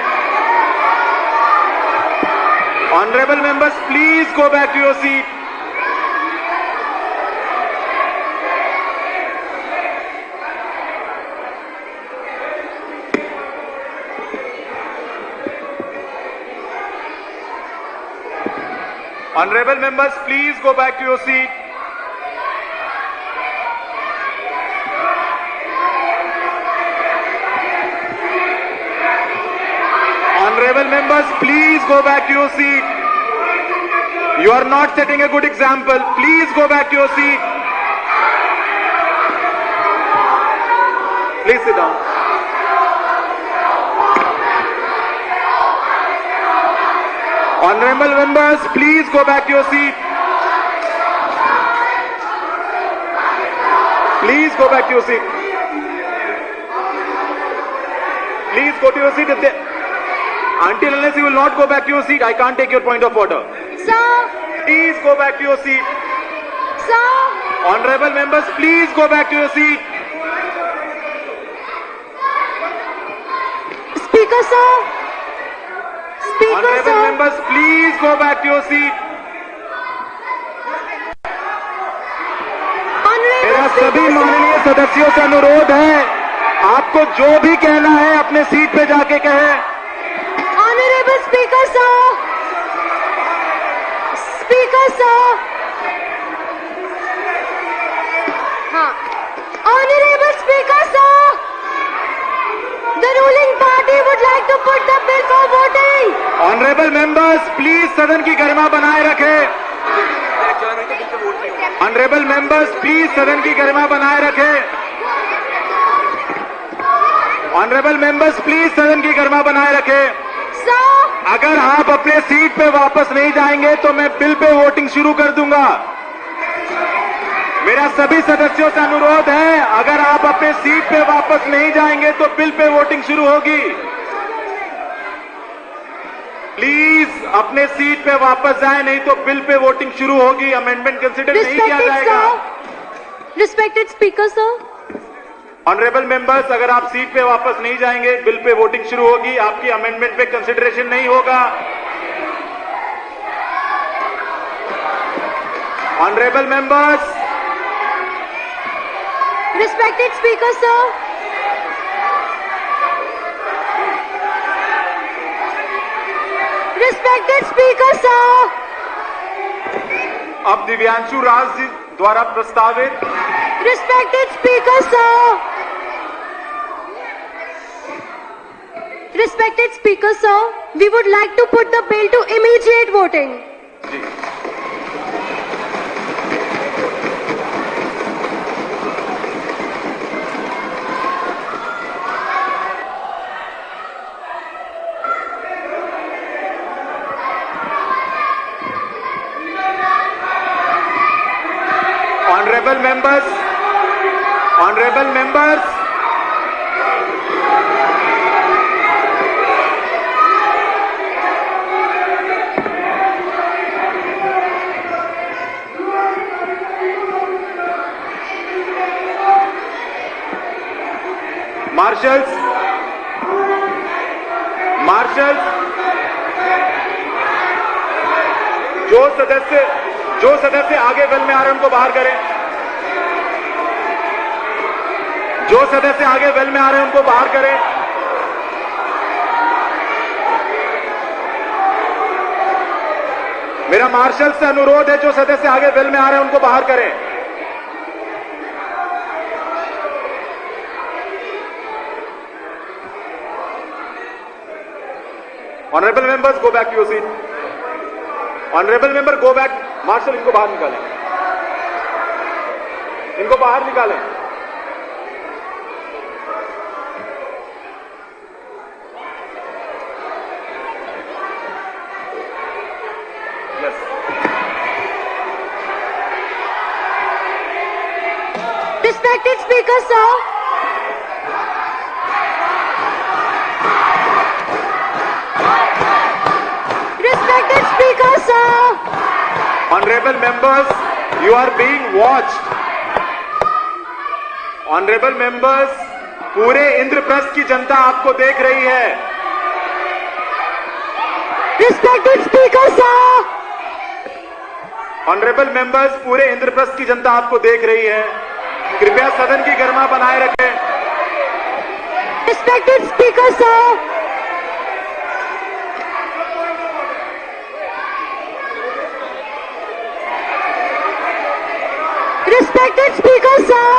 Honorable members, please go back to your seat. Honorable members, please go back to your seat. Honorable members, please go back to your seat. You are not setting a good example. Please go back to your seat. Please sit down. Honorable members, please go back to your seat. Please go back to your seat. Please go to your seat. Until unless you will not go back to your seat, I can't take your point of order. Sir, Please go back to your seat. sir, Honorable members, please go back to your seat. Speaker sir, Speaker Honorable sir, members, please go back to your seat. मेरा Honorable सभी Speaker माननीय sir, सदस्यों से अनुरोध है, आपको जो भी कहना है अपने सीट पे जाके कहें. Honorable Speaker sir, Speaker sir, हाँ, Honorable Speaker sir, the ruling party would like to put the bill for voting. Honourable members, please सदन की गरिमा बनाए रखें. ऑनरेबल मेंबर्स, प्लीज सदन की गरिमा बनाए रखें. ऑनरेबल मेंबर्स, प्लीज सदन की गरिमा बनाए रखें. Sir, अगर आप अपने सीट पे वापस नहीं जाएंगे तो मैं बिल पे वोटिंग शुरू कर दूंगा. मेरा सभी सदस्यों से अनुरोध है, अगर आप अपने सीट पे वापस नहीं जाएंगे तो बिल पे वोटिंग शुरू होगी. प्लीज अपने सीट पे वापस जाएं, नहीं तो बिल पे वोटिंग शुरू होगी. अमेंडमेंट कंसिडर नहीं किया respected जाएगा. sir, respected Speaker sir, honourable members, अगर आप सीट पे वापस नहीं जाएंगे, बिल पे वोटिंग शुरू होगी. आपकी अमेंडमेंट पे कंसिडरेशन नहीं होगा. Honourable members, respected Speaker sir, respected Speaker sir, अब दिव्यांशु राज जी द्वारा प्रस्तावित respected Speaker sir, respected Speaker sir, we would like to put the bill to immediate voting. Honourable members, honourable members, marshals, marshals, जो सदस्य आगे well में आ रहे हैं उनको बाहर करें. जो सदस्य आगे वेल में आ रहे हैं उनको बाहर करें. मेरा मार्शल से अनुरोध है, जो सदस्य आगे वेल में आ रहे हैं उनको बाहर करें. Honourable members, go back to your seat. Honourable member, go back. Marshal, इनको बाहर निकालें. इनको बाहर निकालें. Yes. Respected Speaker sir, respected Speaker sir, Honorable members, you are being watched. Honorable members, पूरे इंद्रप्रस्थ की जनता आपको देख रही है. respected Speaker sir, Honorable members, पूरे इंद्रप्रस्थ की जनता आपको देख रही है. कृपया सदन की गरिमा बनाए रखें. respected Speaker sir, respected Speaker sir,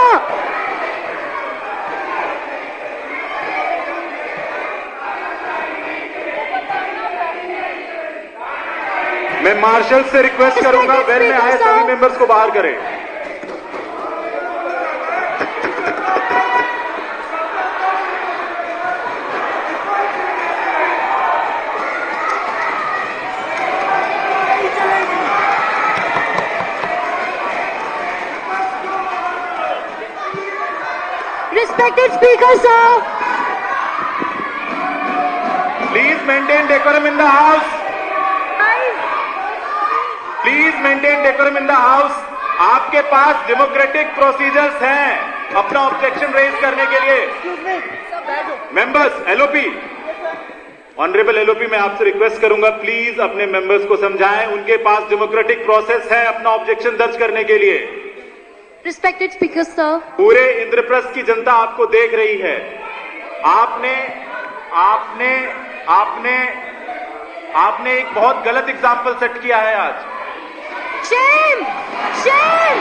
मैं मार्शल से रिक्वेस्ट करूंगा, वेल में आए सभी मेंबर्स को बाहर करें. Respected Speaker, sir. Please maintain decorum in the house. Please maintain decorum in the house. आपके पास डेमोक्रेटिक प्रोसीजर्स हैं अपना ऑब्जेक्शन रेज करने के लिए। मेंबर्स एलओपी, ऑनरेबल एलओपी, मैं आपसे रिक्वेस्ट करूंगा प्लीज अपने मेंबर्स को समझाएं, उनके पास डेमोक्रेटिक प्रोसेस है अपना ऑब्जेक्शन दर्ज करने के लिए। Respected Speaker, sir. पूरे इंद्रप्रस्थ की जनता आपको देख रही है। आपने आपने आपने आपने एक बहुत गलत एग्जाम्पल सेट किया है आज। Shame! Shame!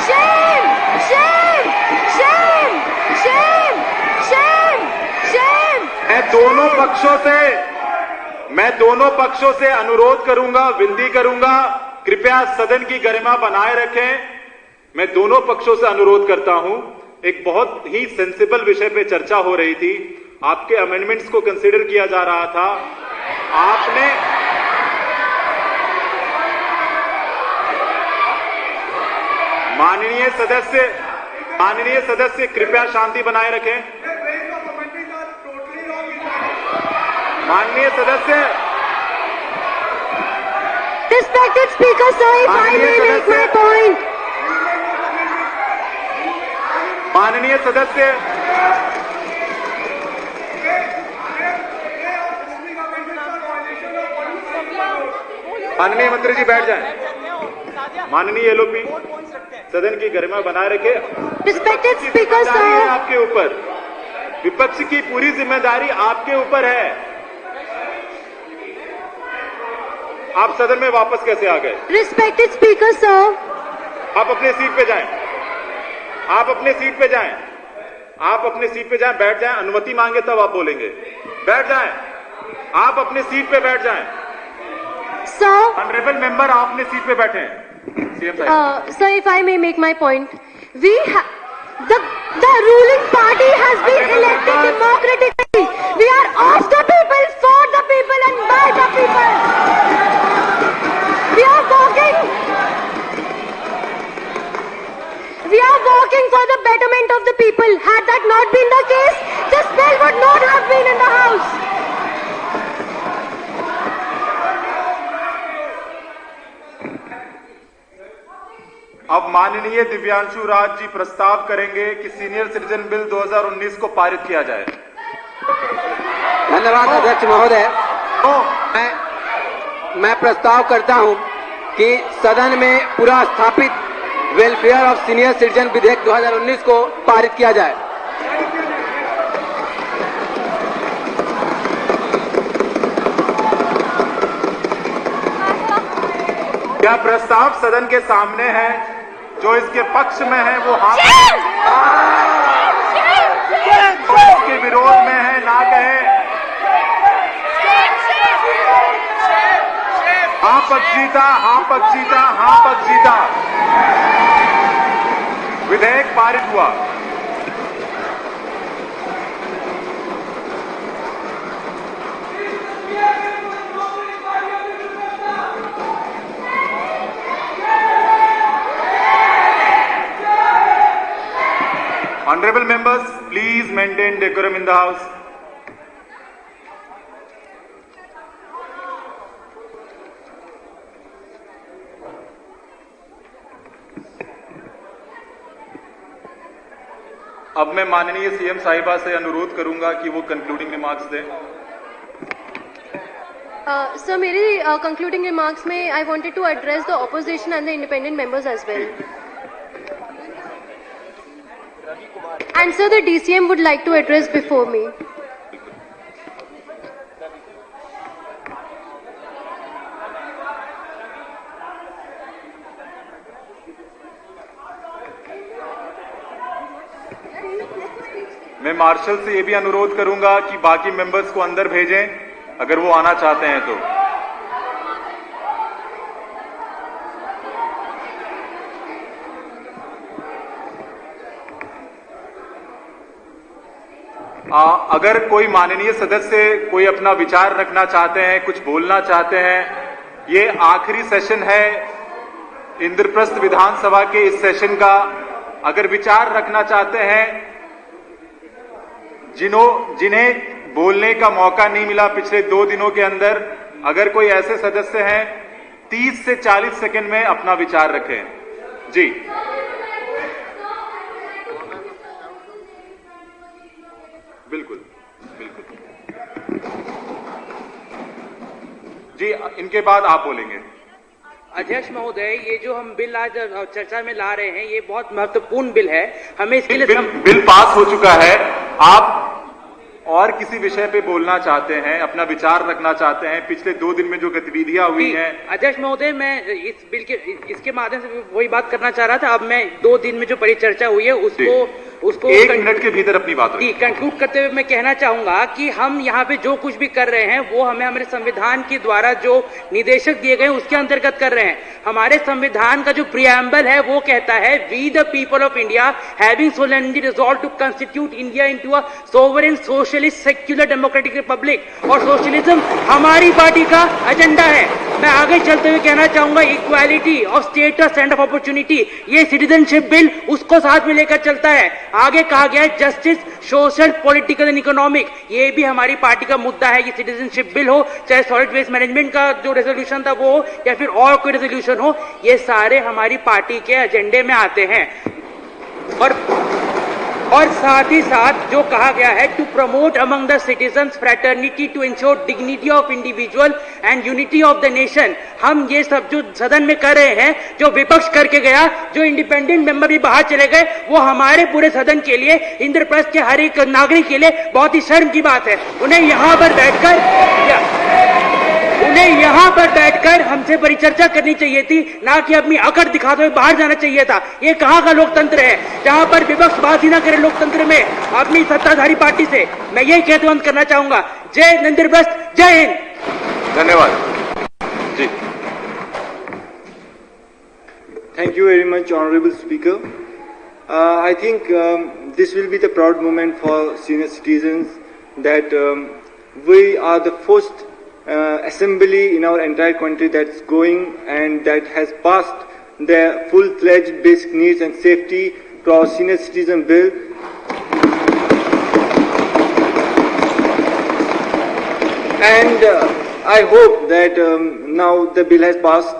Shame! Shame! Shame! Shame! Shame! Shame! मैं दोनों पक्षों से अनुरोध करूंगा, विनती करूंगा, कृपया सदन की गरिमा बनाए रखें। मैं दोनों पक्षों से अनुरोध करता हूं। एक बहुत ही सेंसिबल विषय पे चर्चा हो रही थी, आपके अमेंडमेंट्स को कंसीडर किया जा रहा था। आपने माननीय सदस्य कृपया शांति बनाए रखें। माननीय सदस्य, Respected Speaker, sir, if I may make my point. माननीय सदस्य, माननीय मंत्री जी बैठ जाएं। माननीय एलओपी, सदन की गरिमा बनाए रखे। Respected Speaker, sir. आपके ऊपर, विपक्ष की पूरी जिम्मेदारी आपके ऊपर है। आप सदन में वापस कैसे आ गए? Respected Speaker, sir. आप अपने सीट पे जाएं। आप अपने सीट पे जाएं। आप अपने सीट पे जाएं, बैठ जाएं। अनुमति मांगे तब आप बोलेंगे। बैठ जाएं। आप अपने सीट पे बैठ जाएं। Sir. ऑनरेबल मेंबर, आप अपने सीट पे बैठे हैं। सीएम साहब। Sir, if I may make my point, the ruling party has been elected democratically. We are of the people, for the people, and by the people. We are working for the betterment of the people. Had that not been the case, this bill would not have been in the House. अब माननीय दिव्यांशु राज जी प्रस्ताव करेंगे कि senior citizen bill 2019 को पारित किया जाए। धन्यवाद अध्यक्ष महोदय। मैं प्रस्ताव करता हूं कि सदन में पूरा स्थापित वेलफेयर ऑफ सीनियर सिटीजन विधेयक 2019 को पारित किया जाए। क्या प्रस्ताव सदन के सामने है? जो इसके पक्ष में है वो हाँ, जो इसके विरोध में है ना कहे। हाँ पक्ष जीता, हाँ पक्ष जीता, हाँ पक्ष जीता। विधेयक पारित हुआ। Honorable members, please maintain decorum in the house. अब मैं माननीय सीएम साहिबा से अनुरोध करूंगा कि वो कंक्लूडिंग रिमार्क्स दें। Sir, मेरे concluding remarks में I wanted to address the opposition and the independent members as well. And sir, the DCM would like to address before me. मैं मार्शल से ये भी अनुरोध करूंगा कि बाकी मेंबर्स को अंदर भेजें अगर वो आना चाहते हैं तो। अगर कोई माननीय सदस्य कोई अपना विचार रखना चाहते हैं, कुछ बोलना चाहते हैं, ये आखिरी सेशन है इंद्रप्रस्थ विधानसभा के इस सेशन का। अगर विचार रखना चाहते हैं जिन्हें बोलने का मौका नहीं मिला पिछले 2 दिनों के अंदर, अगर कोई ऐसे सदस्य हैं 30 से 40 सेकंड में अपना विचार रखें। जी बिल्कुल बिल्कुल जी, इनके बाद आप बोलेंगे। अध्यक्ष महोदय, ये जो हम बिल आज चर्चा में ला रहे हैं, ये बहुत महत्वपूर्ण बिल है। हमें इसके लिए बिल पास हो चुका है। आप और किसी विषय पे बोलना चाहते हैं, अपना विचार रखना चाहते हैं, पिछले 2 दिन में जो गतिविधियां हुई हैं? अध्यक्ष महोदय, मैं इस बिल के इसके माध्यम से वही बात करना चाह रहा था। अब मैं 2 दिन में जो परिचर्चा हुई है उसको 1 मिनट के भीतर अपनी बात कंक्लूड करते हुए मैं कहना चाहूंगा कि हम यहाँ पे जो कुछ भी कर रहे हैं वो हमें हमारे संविधान के द्वारा जो निर्देशक दिए गए उसके अंतर्गत कर रहे हैं। हमारे संविधान का जो प्रियम्बल है वो कहता है, we the people of India having solemnly resolved to constitute India into a sovereign socialist secular democratic republic, और सोशलिज्म हमारी पार्टी का एजेंडा है। मैं आगे चलते हुए कहना चाहूंगा, equality of status and of opportunity, ये सिटीजनशिप बिल उसको साथ में लेकर चलता है। आगे कहा गया है justice, social, political and economic, ये भी हमारी पार्टी का मुद्दा है। ये सिटीजनशिप बिल हो, चाहे सॉलिड वेस्ट मैनेजमेंट का जो रेजोल्यूशन था वो हो, या फिर और कोई रेजोल्यूशन हो, ये सारे हमारी पार्टी के एजेंडे में आते हैं। और साथ ही साथ जो कहा गया है, to promote among the citizens fraternity to ensure dignity of individual and unity of the nation, हम ये सब जो सदन में कर रहे हैं, जो विपक्ष करके गया, जो इंडिपेंडेंट मेंबर भी बाहर चले गए, वो हमारे पूरे सदन के लिए, इंद्रप्रस्थ के हर एक नागरिक के लिए बहुत ही शर्म की बात है। उन्हें यहाँ पर बैठकर हमसे परिचर्चा करनी चाहिए थी, ना कि अपनी अकड़ दिखाते हुए बाहर जाना चाहिए था। ये कहाँ का लोकतंत्र है जहाँ पर विपक्ष बात ही ना करे लोकतंत्र में अपनी सत्ताधारी पार्टी से। मैं यही कहते हुए करना चाहूंगा, जय इंद्रप्रस्थ, जय हिंद। धन्यवाद जी। Thank you very much, Honorable Speaker. I think this will be the proud moment for senior citizens that we are the first assembly in our entire country that's going and that has passed the full-fledged basic needs and safety to our senior citizen bill. And I hope that now the bill has passed.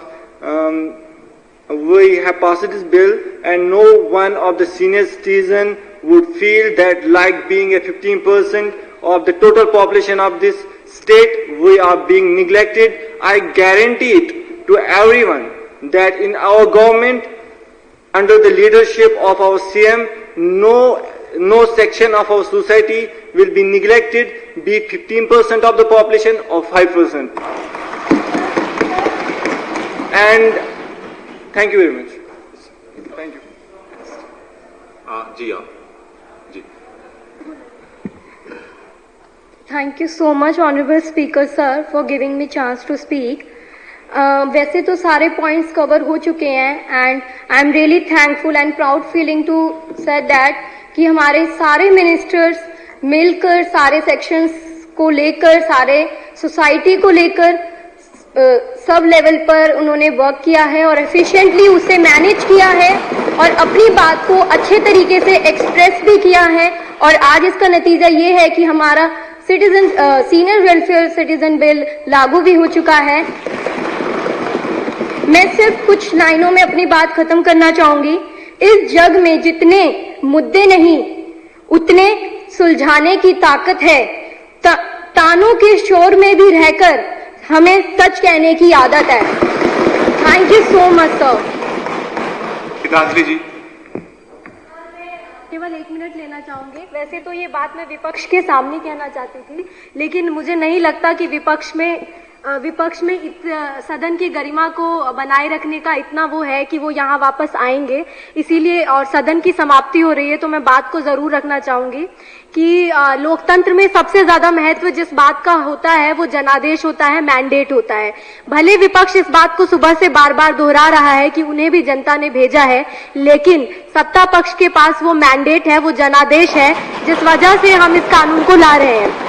We have passed this bill and no one of the senior citizen would feel that like being a 15% of the total population of this state, we are being neglected. I guarantee it to everyone that in our government, under the leadership of our CM, no section of our society will be neglected, be it 15% of the population or 5%. And thank you very much. Thank you. जी आप जी। Thank you so much, Honorable Speaker Sir, for giving me chance to speak. वैसे तो सारे points cover हो चुके हैं and I am really thankful and proud feeling to say that कि हमारे सारे मिनिस्टर्स मिलकर सारे सेक्शंस को लेकर, सारे सोसाइटी को लेकर सब लेवल पर उन्होंने वर्क किया है और एफिशिएंटली उसे मैनेज किया है और अपनी बात को अच्छे तरीके से एक्सप्रेस भी किया है। और आज इसका नतीजा ये है कि हमारा सीनियर वेलफेयर सिटीजन बिल लागू भी हो चुका है। मैं सिर्फ कुछ लाइनों में अपनी बात खत्म करना चाहूंगी। इस जग में जितने मुद्दे नहीं उतने सुलझाने की ताकत है। तानों के शोर में भी रहकर हमें सच कहने की आदत है। Thank you so much sir. Gitanjali ji, केवल 1 मिनट लेना चाहूंगी। वैसे तो ये बात मैं विपक्ष के सामने कहना चाहती थी, लेकिन मुझे नहीं लगता कि विपक्ष में सदन की गरिमा को बनाए रखने का इतना वो है कि वो यहाँ वापस आएंगे। इसीलिए और सदन की समाप्ति हो रही है तो मैं बात को जरूर रखना चाहूंगी कि लोकतंत्र में सबसे ज्यादा महत्व जिस बात का होता है वो जनादेश होता है, मैंडेट होता है। भले विपक्ष इस बात को सुबह से बार बार दोहरा रहा है कि उन्हें भी जनता ने भेजा है, लेकिन सत्ता पक्ष के पास वो मैंडेट है, वो जनादेश है, जिस वजह से हम इस कानून को ला रहे हैं।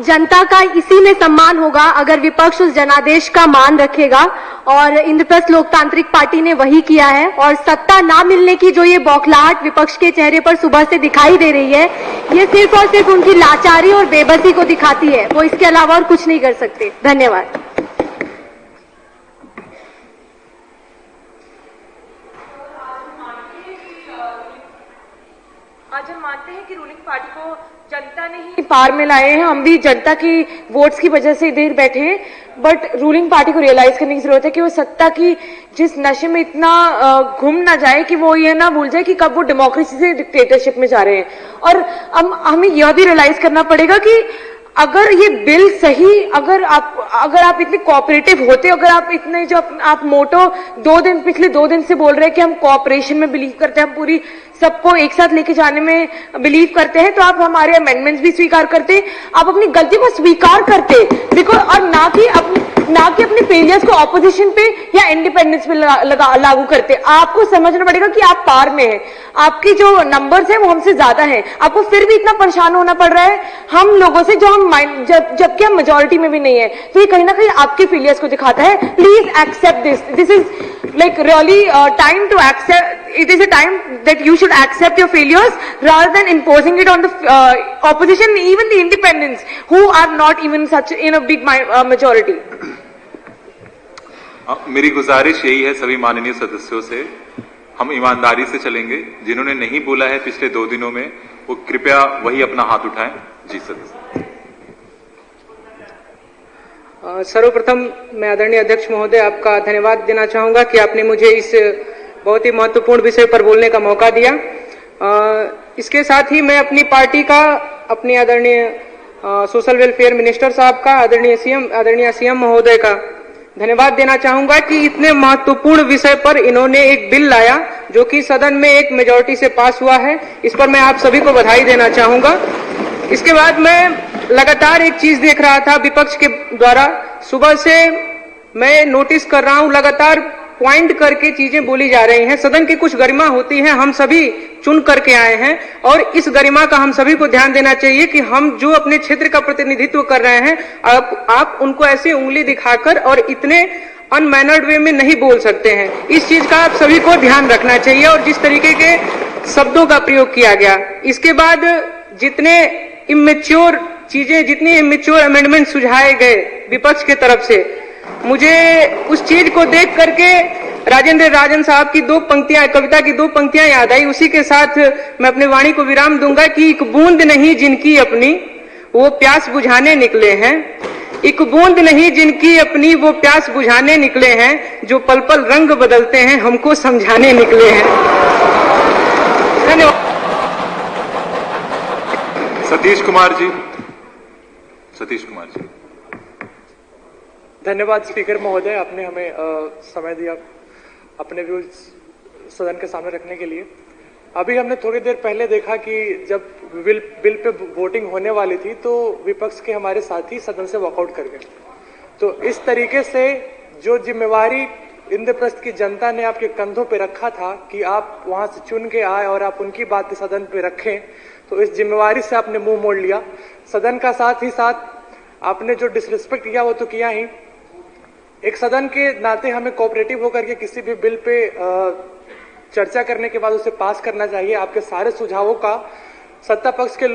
जनता का इसी में सम्मान होगा अगर विपक्ष उस जनादेश का मान रखेगा, और इंद्रप्रस्थ लोकतांत्रिक पार्टी ने वही किया है। और सत्ता ना मिलने की जो ये बौखलाहट विपक्ष के चेहरे पर सुबह से दिखाई दे रही है, ये सिर्फ और सिर्फ उनकी लाचारी और बेबसी को दिखाती है, वो इसके अलावा और कुछ नहीं कर सकते। धन्यवाद। आज हम मानते हैं कि रूलिंग पार्टी को जनता ने ही पार में लाए हैं, हम भी जनता की वोट्स की वजह से इधर बैठे हैं, बट रूलिंग पार्टी को रियलाइज करने की जरूरत है कि वो सत्ता की जिस नशे में इतना घुम ना जाए कि वो ये ना भूल जाए कि कब वो डेमोक्रेसी से डिक्टेटरशिप में जा रहे हैं। और हमें यह भी रियलाइज करना पड़ेगा कि अगर ये बिल सही, अगर आप इतने कोऑपरेटिव होते, अगर आप इतने जो आप मोटो पिछले 2 दिन से बोल रहे हैं कि हम कोऑपरेशन में बिलीव करते हैं, हम पूरी सबको एक साथ लेके जाने में बिलीव करते हैं, तो आप हमारे अमेंडमेंट्स भी स्वीकार करते, आप अपनी गलती को स्वीकार करते, बिकॉज और ना कि अपने फेलियर्स को ऑपोजिशन पे या इंडिपेंडेंस पे लागू करते। आपको समझना पड़ेगा कि आप पार में हैं, आपकी जो नंबर्स हैं वो हमसे ज्यादा हैं, आपको फिर भी इतना परेशान होना पड़ रहा है हम लोगों से जो हम जबकि हम मेजोरिटी में भी नहीं है। तो ये कहीं ना कहीं आपके फेलियर्स को दिखाता है। Please accept this is like really time to accept, it is a time that you should accept your failures rather than imposing it on the opposition, even the independents who are not even such in a big majority. मेरी गुजारिश यही है सभी माननीय सदस्यों से, हम ईमानदारी से चलेंगे। जिन्होंने नहीं बोला है पिछले 2 दिनों में, वो कृपया वही अपना हाथ उठाएं। जी सदस्य। सर्वप्रथम मैं आदरणीय अध्यक्ष महोदय आपका धन्यवाद देना चाहूंगा कि आपने मुझे इस बहुत ही महत्वपूर्ण विषय पर बोलने का मौका दिया। इसके साथ ही मैं अपनी पार्टी का, अपनी आदरणीय सोशल वेलफेयर मिनिस्टर साहब का, आदरणीय सीएम महोदय का धन्यवाद देना चाहूंगा कि इतने महत्वपूर्ण विषय पर इन्होंने एक बिल लाया जो कि सदन में एक मेजॉरिटी से पास हुआ है। इस पर मैं आप सभी को बधाई देना चाहूंगा। इसके बाद मैं लगातार एक चीज देख रहा था विपक्ष के द्वारा, सुबह से मैं नोटिस कर रहा हूं लगातार पॉइंट करके चीजें बोली जा रही हैं। सदन की कुछ गरिमा होती है, हम सभी चुन करके आए हैं और इस गरिमा का हम सभी को ध्यान देना चाहिए कि हम जो अपने क्षेत्र का प्रतिनिधित्व कर रहे हैं, आप उनको ऐसे उंगली दिखाकर और इतने अनमैनर्ड वे में नहीं बोल सकते हैं। इस चीज का आप सभी को ध्यान रखना चाहिए। और जिस तरीके के शब्दों का प्रयोग किया गया, इसके बाद जितने इमेच्योर चीजें, जितने इमेच्योर अमेंडमेंट सुझाए गए विपक्ष के तरफ से, मुझे उस चीज को देख करके राजेंद्र राजन साहब की 2 पंक्तियां, कविता की 2 पंक्तियां याद आई। उसी के साथ मैं अपने वाणी को विराम दूंगा कि एक बूंद नहीं जिनकी अपनी वो प्यास बुझाने निकले हैं, एक बूंद नहीं जिनकी अपनी वो प्यास बुझाने निकले हैं, जो पल पल रंग बदलते हैं हमको समझाने निकले हैं। धन्यवाद। सतीश कुमार जी। धन्यवाद स्पीकर महोदय, आपने हमें समय दिया अपने व्यूज सदन के सामने रखने के लिए। अभी हमने थोड़ी देर पहले देखा कि जब बिल पे वोटिंग होने वाली थी तो विपक्ष के हमारे साथी सदन से वॉकआउट कर गए। तो इस तरीके से जो जिम्मेवारी इंद्रप्रस्थ की जनता ने आपके कंधों पे रखा था कि आप वहां से चुन के आए और आप उनकी बात सदन पे रखें, तो इस जिम्मेवारी से आपने मुंह मोड़ लिया। सदन का साथ ही साथ आपने जो डिसरिस्पेक्ट किया वो तो किया ही। एक सदन के नाते हमें कोऑपरेटिव होकर के किसी भी बिल पे चर्चा करने के बाद उसे पास करना चाहिए। आपके सारे सुझावों का सत्ता पक्ष के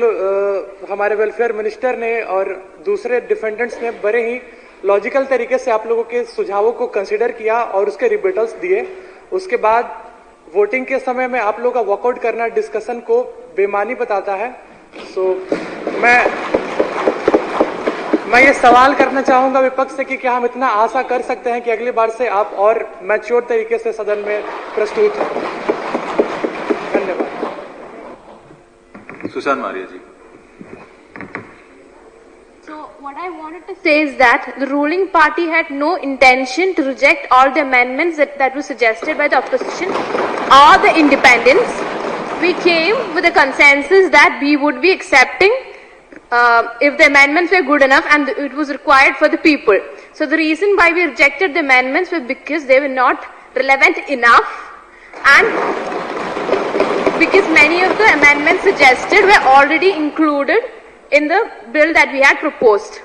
हमारे वेलफेयर मिनिस्टर ने और दूसरे डिफेंडेंट्स ने बड़े ही लॉजिकल तरीके से आप लोगों के सुझावों को कंसिडर किया और उसके रिबेटल्स दिए। उसके बाद वोटिंग के समय में आप लोगों का वॉकआउट करना डिस्कशन को बेमानी बताता है। सो मैं ये सवाल करना चाहूंगा विपक्ष से कि क्या हम इतना आशा कर सकते हैं कि अगली बार से आप और मैच्योर तरीके से सदन में प्रस्तुत हों। धन्यवाद। सुशांत मारिया जी। So what I wanted to say is that the ruling party had no intention to reject all the amendments that were suggested by the opposition or the independents. We came with a consensus that we would be accepting if the amendments were good enough and it was required for the people. So the reason why we rejected the amendments was because they were not relevant enough and because many of the amendments suggested were already included in the bill that we had proposed.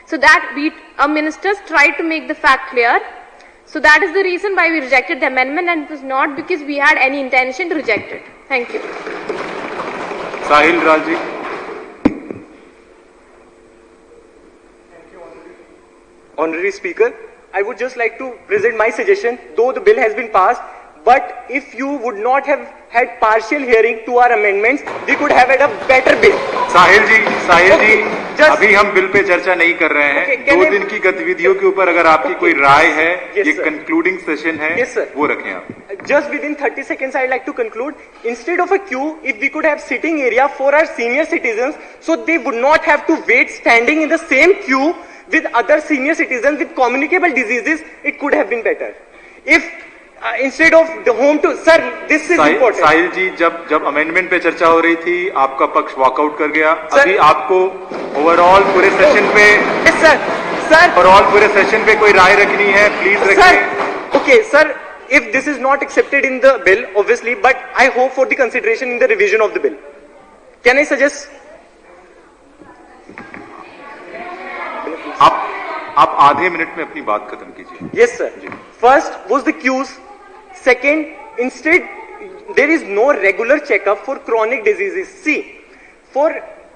So that our ministers tried to make the fact clear. So that is the reason why we rejected the amendment, and it was not because we had any intention to reject it. Thank you. Sahil Ralji. Honorary Speaker, I would just like to present my suggestion, though the bill has been passed, but if you would not have had partial hearing to our amendments, we could have had a better bill. साहिल जी, अभी हम bill pay चर्चा नहीं कर रहे हैं। 2 दिन की गतिविधियों के ऊपर अगर आपकी कोई राय है, ये कंक्लूडिंग सेशन है, वो रखें आप। Just within 30 seconds, I'd like to conclude. Instead of a queue, if we could have sitting area for our senior citizens, so they would not have to wait standing in the same queue with other senior citizens with communicable diseases, it could have been better. If instead of the home to, sir, this is important. साहिल जी, जब amendment पे चर्चा हो रही थी, आपका पक्ष walkout कर गया। अभी आपको ओवरऑल पूरे सेशन पे, सर, ओवरऑल पूरे सेशन पे कोई राय रखनी है, प्लीज रखिए। Okay, sir, if this is not accepted in the bill, obviously, but I hope for the consideration in the revision of the bill. Can I suggest? आप आधे minute में अपनी बात खत्म कीजिए। Yes, sir. First was the queues. Second, instead, there is no regular checkup for chronic diseases. See, for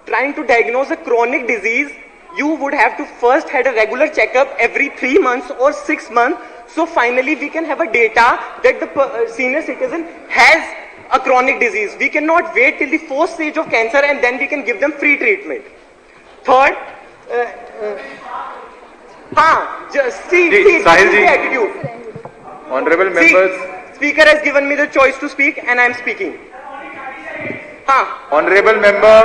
trying to diagnose a chronic disease, you would have to first had a regular checkup every 3 months or 6 months. So finally, we can have a data that the senior citizen has a chronic disease. We cannot wait till the 4th stage of cancer and then we can give them free treatment. Third, Sahil ji, honorable members. Speaker has given me the choice to speak and I am speaking. Honorable member,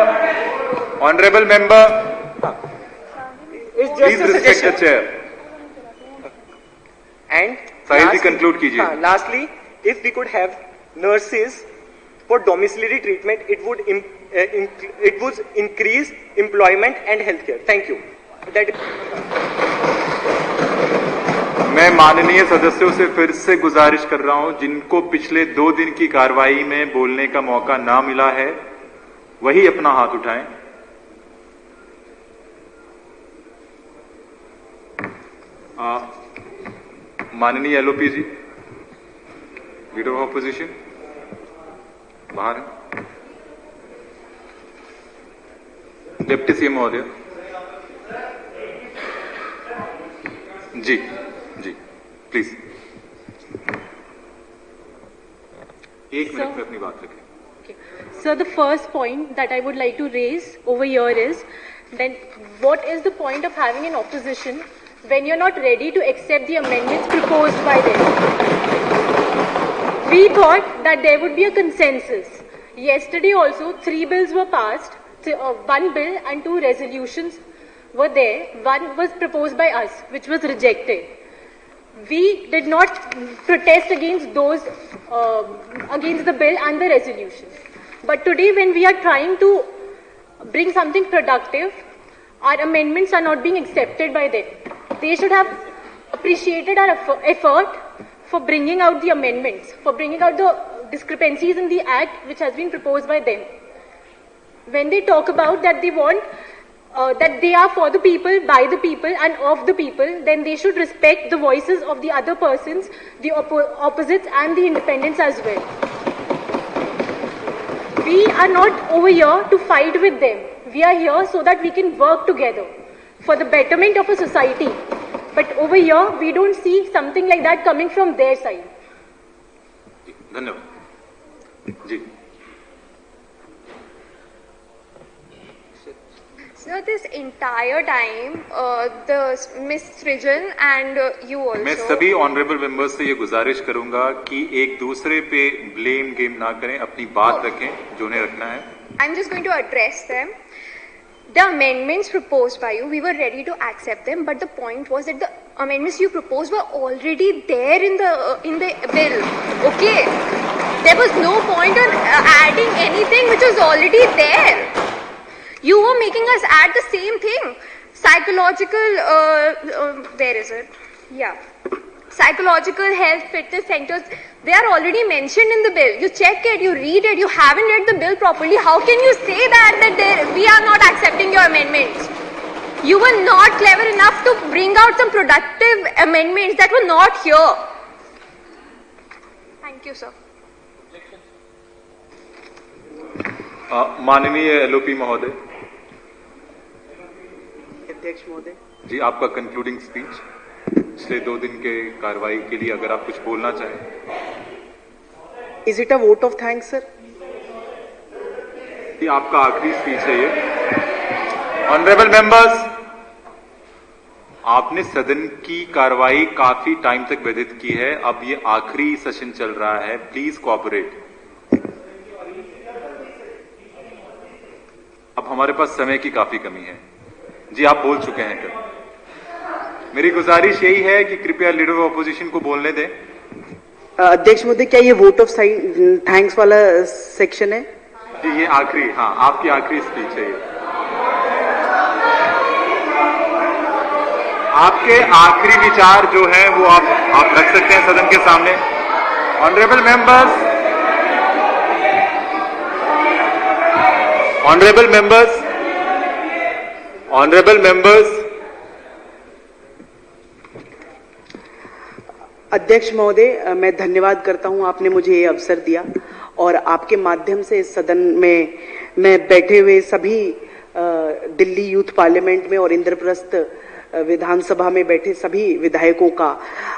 please respect the chair. And Sahil ji, conclude कीजिए. Lastly, if we could have nurses for domiciliary treatment, it would increase employment and healthcare. Thank you. मैं माननीय सदस्यों से फिर से गुजारिश कर रहा हूं, जिनको पिछले 2 दिन की कार्रवाई में बोलने का मौका ना मिला है, वही अपना हाथ उठाएं। माननीय LOP ji, leader of opposition, बाहर हैं। डिप्टी सीएम महोदय जी, प्लीज 1 मिनट में अपनी बात रखें। So the first point that I would like to raise over here is, then what is the point of having an opposition when you're not ready to accept the amendments proposed by them? We thought that there would be a consensus. Yesterday also 3 bills were passed, 1 bill and 2 resolutions were there. One was proposed by us, which was rejected. We did not protest against those, against the bill and the resolution. But today, when we are trying to bring something productive, our amendments are not being accepted by them. They should have appreciated our effort for bringing out the amendments, for bringing out the discrepancies in the act which has been proposed by them. When they talk about that they want that they are for the people, by the people and of the people, then they should respect the voices of the other persons, the opposites and the independents as well. We are not over here to fight with them. We are here so that we can work together for the betterment of a society. But over here, we don't see something like that coming from their side. धन्यवाद जी। So this entire time, the Miss Srijan and you also. मैं सभी honourable members से ये गुजारिश करूंगा कि एक दूसरे पे ब्लेम गेम ना करें, अपनी बात रखें जो उन्हें रखना है। I'm just going to address them. The amendments proposed by you, we were ready to accept them, but the point was that the amendments you proposed were already there in the bill. Okay, there was no point on adding anything which was already there. You were making us add the same thing. Psychological, where is it? Yeah. psychological health fitness centers, they are already mentioned in the bill. You check it, you read it, you haven't read the bill properly. How can you say that we are not accepting your amendments? You were not clever enough to bring out some productive amendments that were not here. Thank you, sir. माननीय LOP महोदय। अध्यक्ष महोदय जी, आपका concluding speech पिछले 2 दिन के कार्रवाई के लिए अगर आप कुछ बोलना चाहें। Is it a vote of thanks sir? जी, आपका आखिरी स्पीच है ये। ऑनरेबल मेंबर्स, आपने सदन की कार्रवाई काफी टाइम तक व्यतीत की है, अब ये आखिरी सेशन चल रहा है, प्लीज कोऑपरेट। अब हमारे पास समय की काफी कमी है। जी, आप बोल चुके हैं कल। मेरी गुजारिश यही है कि कृपया लीडर ऑफ अपोजिशन को बोलने दें। अध्यक्ष महोदय, क्या ये वोट ऑफ थैंक्स वाला सेक्शन है? जी, ये आखिरी, हाँ, आपकी आखिरी स्पीच है ये। आपके आखिरी विचार जो है वो आप रख सकते हैं सदन के सामने। Honourable members, honourable members, honourable members. अध्यक्ष महोदय, मैं धन्यवाद करता हूं, आपने मुझे ये अवसर दिया और आपके माध्यम से इस सदन में बैठे हुए सभी दिल्ली यूथ पार्लियामेंट में और इंद्रप्रस्थ विधानसभा में बैठे सभी विधायकों का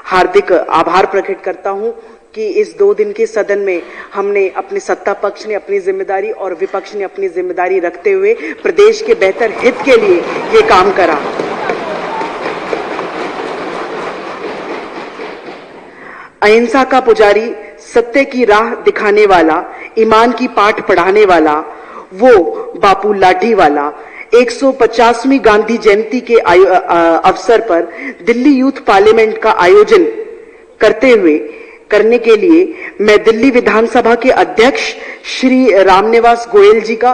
हार्दिक आभार प्रकट करता हूं कि इस 2 दिन के सदन में हमने अपने सत्ता पक्ष ने अपनी जिम्मेदारी और विपक्ष ने अपनी जिम्मेदारी रखते हुए प्रदेश के बेहतर हित के लिए ये काम करा। अहिंसा का पुजारी, सत्य की राह दिखाने वाला, ईमान की पाठ पढ़ाने वाला, वो बापू लाठी वाला 150वीं गांधी जयंती के अवसर पर दिल्ली यूथ पार्लियामेंट का आयोजन करने के लिए मैं दिल्ली विधानसभा के अध्यक्ष श्री रामनिवास गोयल जी का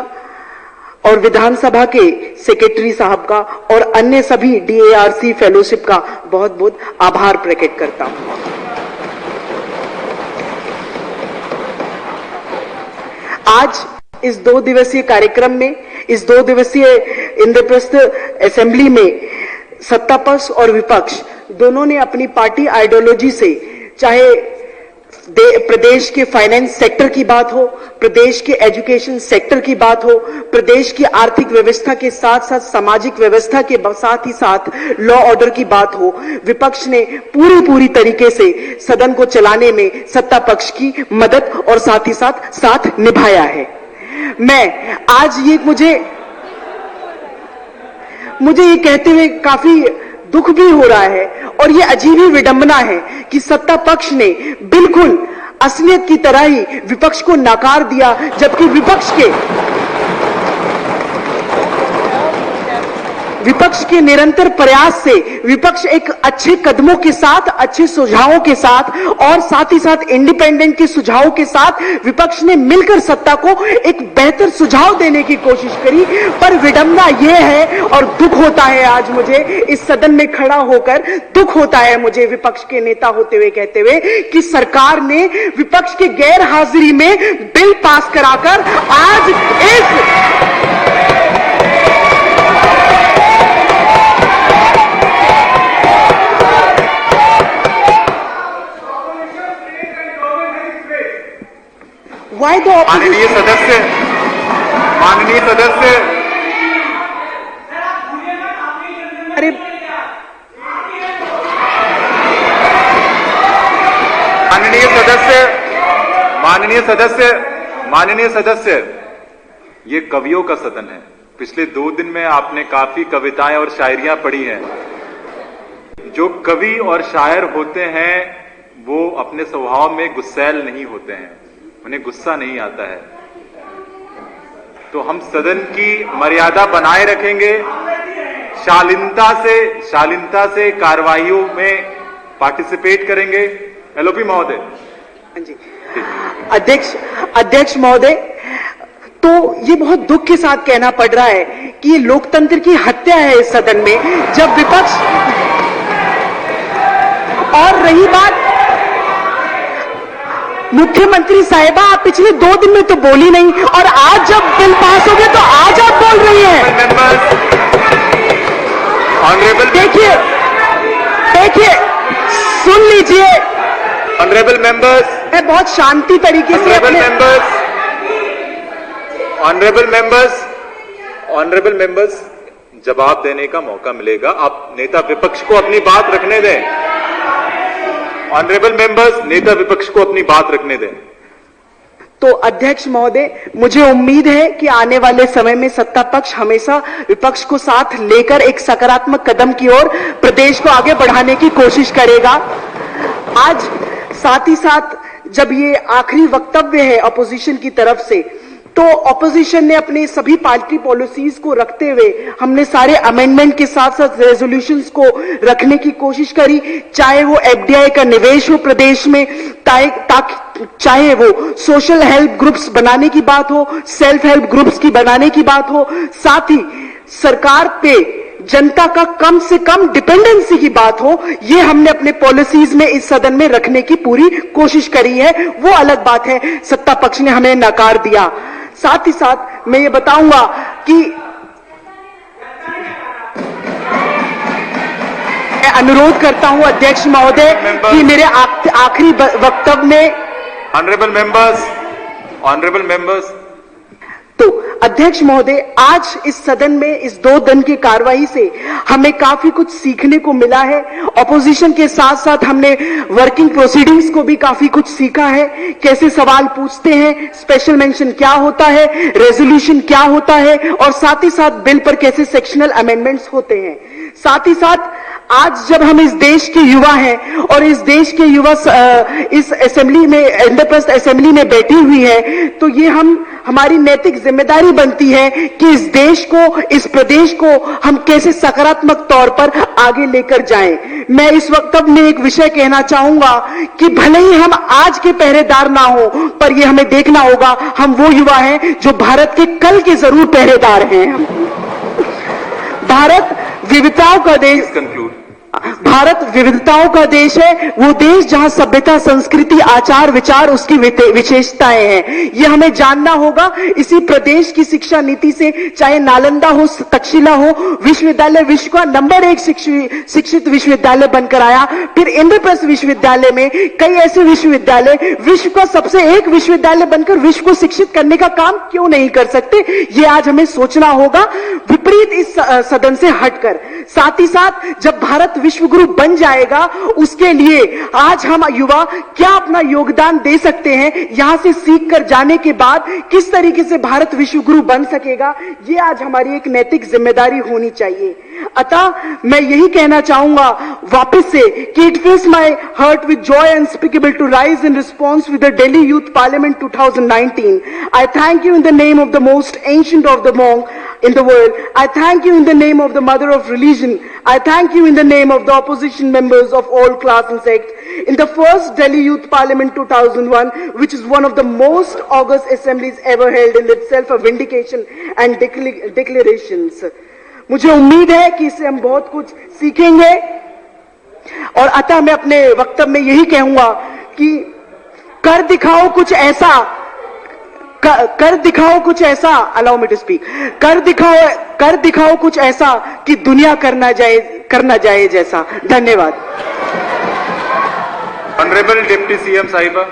और विधानसभा के सेक्रेटरी साहब का और अन्य सभी DARC फेलोशिप का बहुत बहुत आभार प्रकट करता हूं। आज इस 2 दिवसीय कार्यक्रम में, इस 2 दिवसीय इंद्रप्रस्थ असेंबली में सत्ता पक्ष और विपक्ष दोनों ने अपनी पार्टी आइडियोलॉजी से, चाहे प्रदेश के फाइनेंस सेक्टर की बात हो, प्रदेश के एजुकेशन सेक्टर की बात हो, प्रदेश की आर्थिक व्यवस्था के साथ साथ सामाजिक व्यवस्था के साथ ही साथ लॉ ऑर्डर की बात हो, विपक्ष ने पूरी तरीके से सदन को चलाने में सत्ता पक्ष की मदद और साथ ही साथ निभाया है। मैं आज ये मुझे ये कहते हुए काफी दुख भी हो रहा है और ये अजीब ही विडंबना है कि सत्ता पक्ष ने बिल्कुल असलियत की तरह ही विपक्ष को नकार दिया, जबकि विपक्ष के निरंतर प्रयास से विपक्ष एक अच्छे कदमों के साथ, अच्छे सुझावों के साथ और साथ ही साथ इंडिपेंडेंट के सुझावों के साथ विपक्ष ने मिलकर सत्ता को एक बेहतर सुझाव देने की कोशिश करी। पर विडंबना यह है और दुख होता है, आज मुझे इस सदन में खड़ा होकर दुख होता है मुझे विपक्ष के नेता होते हुए कहते हुए कि सरकार ने विपक्ष के गैर हाजिरी में बिल पास कराकर आज माननीय सदस्य अरे माननीय सदस्य, ये कवियों का सदन है। पिछले 2 दिन में आपने काफी कविताएं और शायरियां पढ़ी हैं। जो कवि और शायर होते हैं वो अपने स्वभाव में गुस्सैल नहीं होते हैं, उन्हें गुस्सा नहीं आता है। तो हम सदन की मर्यादा बनाए रखेंगे, शालीनता से कार्रवाइयों में पार्टिसिपेट करेंगे। एलओपी महोदय। हाँ जी, अध्यक्ष महोदय, तो ये बहुत दुख के साथ कहना पड़ रहा है कि ये लोकतंत्र की हत्या है इस सदन में, जब विपक्ष और रही बात मुख्यमंत्री साहिबा, आप पिछले 2 दिन में तो बोली नहीं, और आज जब बिल पास हो गया तो आज आप बोल रही हैं। देखिए, सुन लीजिए ऑनरेबल मेंबर्स, मैं बहुत शांति तरीके से ऑनरेबल मेंबर्स, जवाब देने का मौका मिलेगा। आप नेता विपक्ष को अपनी बात रखने दें। ऑनरेबल मेंबर्स, नेता विपक्ष को अपनी बात रखने दें। तो अध्यक्ष महोदय, मुझे उम्मीद है कि आने वाले समय में सत्ता पक्ष हमेशा विपक्ष को साथ लेकर एक सकारात्मक कदम की ओर प्रदेश को आगे बढ़ाने की कोशिश करेगा। आज साथ ही साथ जब ये आखिरी वक्तव्य है अपोजिशन की तरफ से, तो ऑपोजिशन ने अपने सभी पार्टी पॉलिसीज को रखते हुए हमने सारे अमेंडमेंट के साथ साथ रेजोल्यूशंस को रखने की कोशिश करी, चाहे वो एफडीआई का निवेश हो प्रदेश में, चाहे वो सोशल हेल्प ग्रुप्स बनाने की बात हो, सेल्फ हेल्प ग्रुप्स की बनाने की बात हो, साथ ही सरकार पे जनता का कम से कम डिपेंडेंसी की बात हो, ये हमने अपने पॉलिसीज में इस सदन में रखने की पूरी कोशिश करी है। वो अलग बात है सत्ता पक्ष ने हमें नकार दिया। साथ ही साथ मैं ये बताऊंगा कि मैं अनुरोध करता हूं अध्यक्ष महोदय कि मेरे आखिरी वक्तव्य में ऑनरेबल मेंबर्स, तो अध्यक्ष महोदय, आज इस सदन में इस 2 दिन की कार्रवाई से हमें काफी कुछ सीखने को मिला है। ऑपोजिशन के साथ साथ हमने वर्किंग प्रोसीडिंग्स को भी काफी कुछ सीखा है, कैसे सवाल पूछते हैं, स्पेशल मेंशन क्या होता है, रेजोल्यूशन क्या होता है, और साथ ही साथ बिल पर कैसे सेक्शनल अमेंडमेंट्स होते हैं। साथ ही साथ आज जब हम इस देश के युवा हैं और इस देश के युवा इस असेंबली में, इंद्रप्रस्थ असेंबली में बैठी हुई है, तो ये हमारी नैतिक जिम्मेदारी बनती है कि इस देश को, इस प्रदेश को हम कैसे सकारात्मक तौर पर आगे लेकर जाएं। मैं इस वक्तव्य में एक विषय कहना चाहूंगा कि भले ही हम आज के पहरेदार ना हो, पर ये हमें देखना होगा हम वो युवा हैं जो भारत के कल के जरूर पहरेदार हैं। भारत विविधताओं का देश, भारत विविधताओं का देश है, वो देश जहां सभ्यता, संस्कृति, आचार विचार उसकी विशेषताएं हैं। ये हमें जानना होगा। इसी प्रदेश की शिक्षा नीति से, चाहे नालंदा हो, तक्षशिला हो, विश्वविद्यालय विश्व का नंबर 1 शिक्षित विश्वविद्यालय बनकर आया। फिर इंद्रप्रस्थ विश्वविद्यालय में कई ऐसे विश्वविद्यालय विश्व का सबसे एक विश्वविद्यालय बनकर विश्व को शिक्षित करने का काम क्यों नहीं कर सकते, ये आज हमें सोचना होगा, विपरीत इस सदन से हटकर। साथ ही साथ जब भारत विश्व गुरु बन जाएगा, उसके लिए आज हम युवा क्या अपना योगदान दे सकते हैं, यहां से सीख कर जाने के बाद किस तरीके से भारत विश्व गुरु बन सकेगा, ये आज हमारी एक नैतिक जिम्मेदारी होनी चाहिए। अतः मैं यही कहना चाहूंगा वापस से कि it fills my heart with joy unspeakable to rise in response with the Delhi youth parliament 2019। I thank you in the name of the most ancient of the monk in the world. I thank you in the name of the mother of religion. I thank you in the name of the opposition members of all class and sect. In the first Delhi Youth Parliament 2001, which is one of the most august assemblies ever held, in itself a vindication and declarations. मुझे उम्मीद है कि इससे हम बहुत कुछ सीखेंगे, और अतः मैं अपने वक्तव्य में यही कहूंगा कि कर दिखाओ कुछ ऐसा, अलाउ मी टू स्पीक, कर दिखाओ कुछ ऐसा कि दुनिया करना जाए जैसा। धन्यवाद। ऑनरेबल डिप्टी सीएम साहिबा।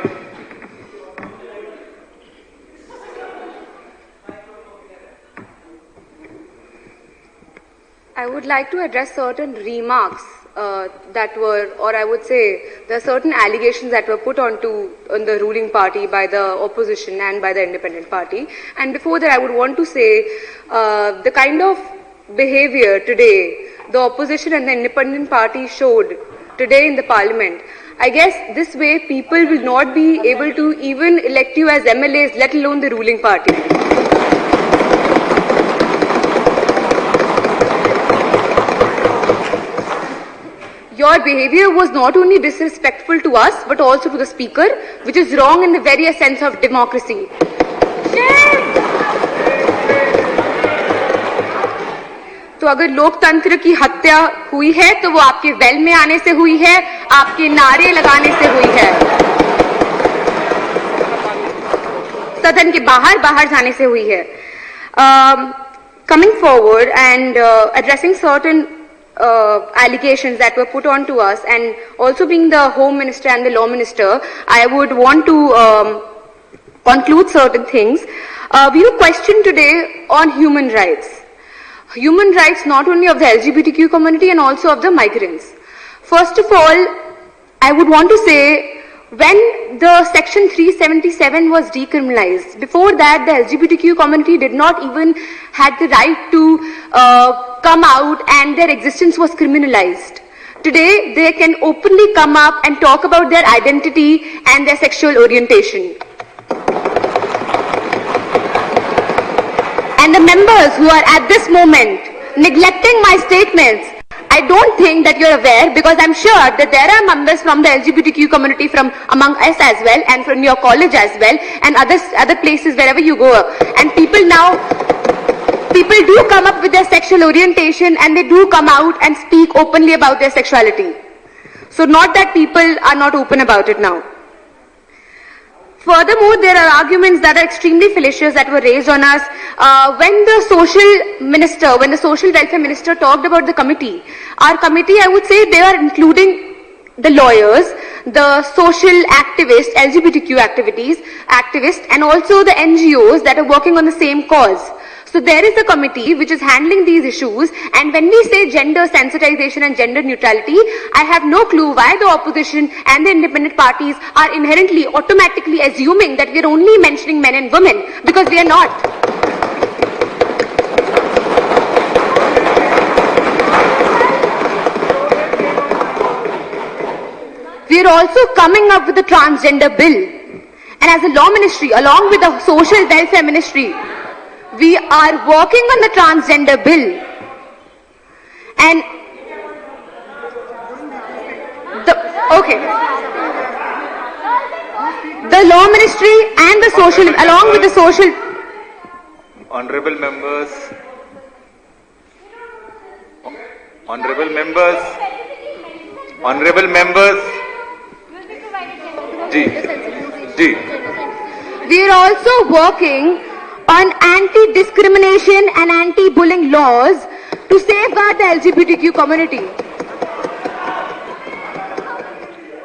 I would like to address certain remarks that were, or I would say, there are certain allegations that were put on the ruling party by the opposition and by the independent party. And before that, I would want to say the kind of behavior today the opposition and the independent party showed today in the parliament, I guess this way people will not be able to even elect you as MLAs, let alone the ruling party. Your behavior was not only disrespectful to us, but also to the speaker, which is wrong in the very essence of democracy. तो अगर लोकतंत्र की हत्या हुई है तो वो आपके वेल में आने से हुई है, आपके नारे लगाने से हुई है, सदन के बाहर जाने से हुई है. Coming forward and addressing certain allegations that were put on to us, and also being the Home Minister and the Law Minister, I would want to conclude certain things. We were questioned today on human rights. Human rights not only of the LGBTQ community and also of the migrants. First of all, I would want to say, when the section 377 was decriminalized, before that the LGBTQ community did not even had the right to come out, and their existence was criminalized. Today they can openly come up and talk about their identity and their sexual orientation. And the members who are at this moment neglecting my statements, I don't think that you're aware, because I'm sure that there are members from the LGBTQ community from among us as well, and from your college as well, and other places wherever you go. And people do come up with their sexual orientation, and they do come out and speak openly about their sexuality. So not that people are not open about it now. Furthermore, there are arguments that are extremely fallacious that were raised on us. When the social welfare minister talked about the committee, our committee, I would say they are including the lawyers, the social activists, LGBTQ activists, and also the NGOs that are working on the same cause. So there is a committee which is handling these issues, and when we say gender sensitization and gender neutrality, I have no clue why the opposition and the independent parties are inherently, automatically assuming that we are only mentioning men and women, because we are not. We are also coming up with a transgender bill, and as a law ministry, along with the social welfare ministry, we are working on the transgender bill. And the law ministry and the social, along with the social. Honorable members, we are also working on anti-discrimination and anti-bullying laws to safeguard the LGBTQ community.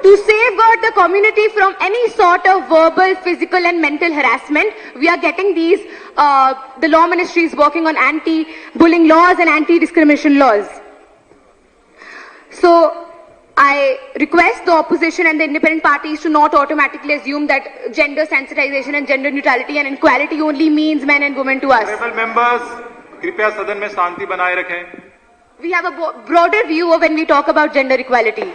To safeguard the community from any sort of verbal, physical and mental harassment, we are getting these, the law ministry is working on anti-bullying laws and anti-discrimination laws. So, I request the opposition and the independent parties to not automatically assume that gender sensitization and gender neutrality and equality only means men and women to us. Honorable members, कृपया सदन में शांति बनाए रखें. We have a broader view when we talk about gender equality.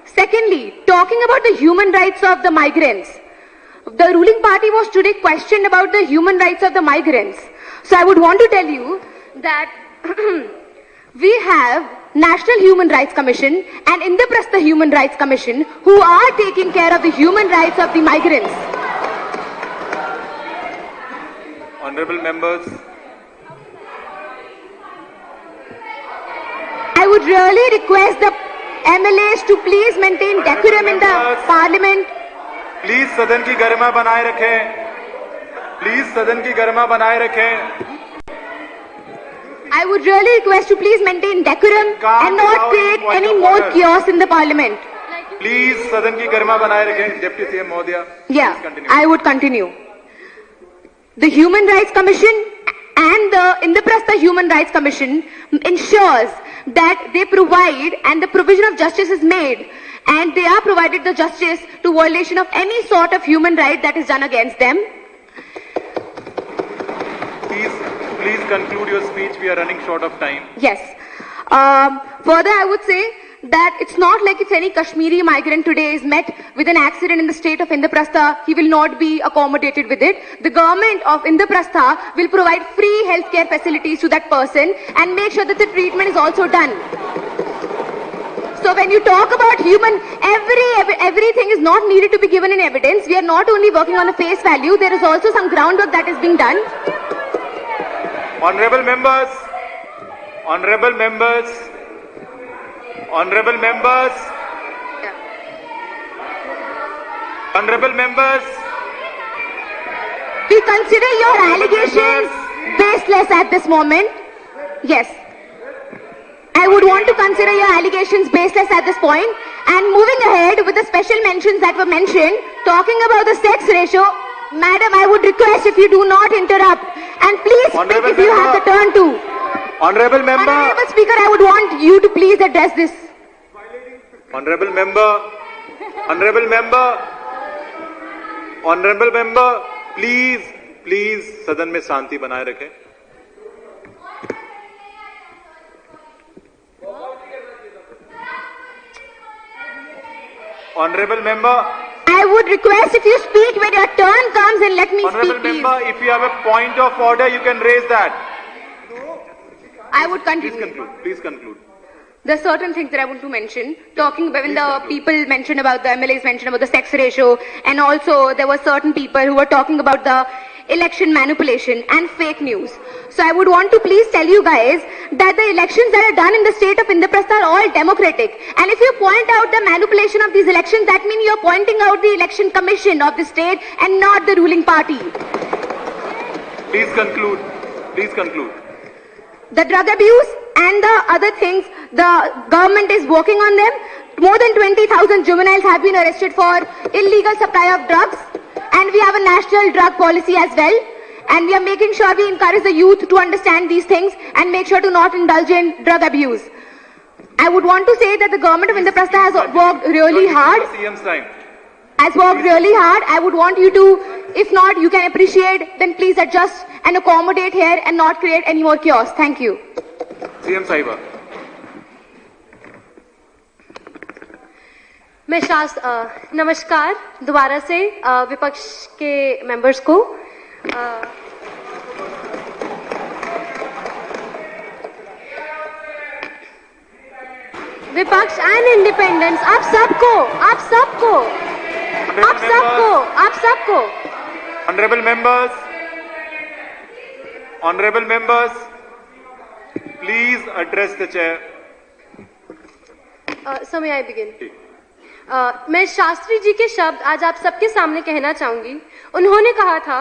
Secondly, talking about the human rights of the migrants. The ruling party was today questioned about the human rights of the migrants. So I would want to tell you that we have National Human Rights Commission and Indraprastha Human Rights Commission who are taking care of the human rights of the migrants. Honorable members, I would really request the MLAs to please maintain decorum in the parliament. Please सदन की गरिमा बनाए रखें. Please सदन की गरिमा बनाए रखें. I would really request to please maintain decorum and not create any more chaos in the parliament. Please, सदन की गरिमा बनाए रखें. Deputy CM महोदया. Yeah, I would continue. The Human Rights Commission and the Indraprastha Human Rights Commission ensures that they provide and the provision of justice is made, and they are provided the justice to violation of any sort of human right that is done against them. Please conclude your speech. We are running short of time. Yes. Further, I would say that it's not like if any Kashmiri migrant today is met with an accident in the state of Indraprastha, he will not be accommodated with it. The government of Indraprastha will provide free healthcare facilities to that person and make sure that the treatment is also done. So when you talk about human, everything is not needed to be given in evidence. We are not only working on a face value, there is also some groundwork that is being done. Honorable members, honorable members, honorable members, honorable members. We consider your allegations baseless at this moment. Yes. I would want to consider your allegations baseless at this point. And moving ahead with the special mentions that were mentioned, talking about the sex ratio, Madam, I would request if you do not interrupt. And please speak if you have the turn to. Honorable member. Honorable Speaker, I would want you to please address this. Honorable member. Honorable member. Honorable member. Please सदन में शांति बनाए रखें. Honorable member. I would request if you speak when your turn comes and let me Honorable speak, please. member, if you have a point of order, you can raise that. I would continue. Please conclude. Please conclude. There are certain things that I want to mention. Talking when the people mentioned about the MLAs mentioned about the sex ratio, and also there were certain people who were talking about the election manipulation and fake news. So I would want to please tell you guys that the elections that are done in the state of Indraprastha are all democratic. And if you point out the manipulation of these elections, that means you are pointing out the election commission of the state and not the ruling party. Please conclude. Please conclude. The drug abuse and the other things, the government is working on them. More than 20,000 juveniles have been arrested for illegal supply of drugs. And we have a national drug policy as well. And we are making sure we encourage the youth to understand these things and make sure to not indulge in drug abuse. I would want to say that the government of Indraprastha has worked really hard. CM's time. Has worked really hard. I would want you to, if not, you can appreciate, then please adjust and accommodate here and not create any more chaos. Thank you. CM Sahiba. मैं नमस्कार दोबारा से विपक्ष के members को विपक्ष and independence आप सबको Honorable members, please address the chair. समय आई बिगिन मैं शास्त्री जी के शब्द आज आप सबके सामने कहना चाहूंगी. उन्होंने कहा था,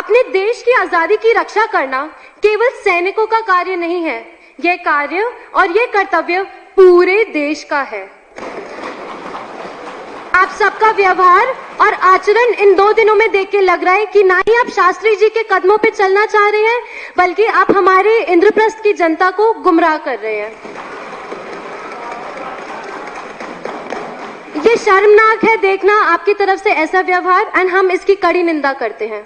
अपने देश की आजादी की रक्षा करना केवल सैनिकों का कार्य नहीं है, यह कार्य और यह कर्तव्य पूरे देश का है. आप सबका व्यवहार और आचरण इन 2 दिनों में देख के लग रहा है कि ना ही आप शास्त्री जी के कदमों पे चलना चाह रहे हैं, बल्कि आप हमारे इंद्रप्रस्थ की जनता को गुमराह कर रहे हैं. ये शर्मनाक है देखना आपकी तरफ से ऐसा व्यवहार, एंड हम इसकी कड़ी निंदा करते हैं.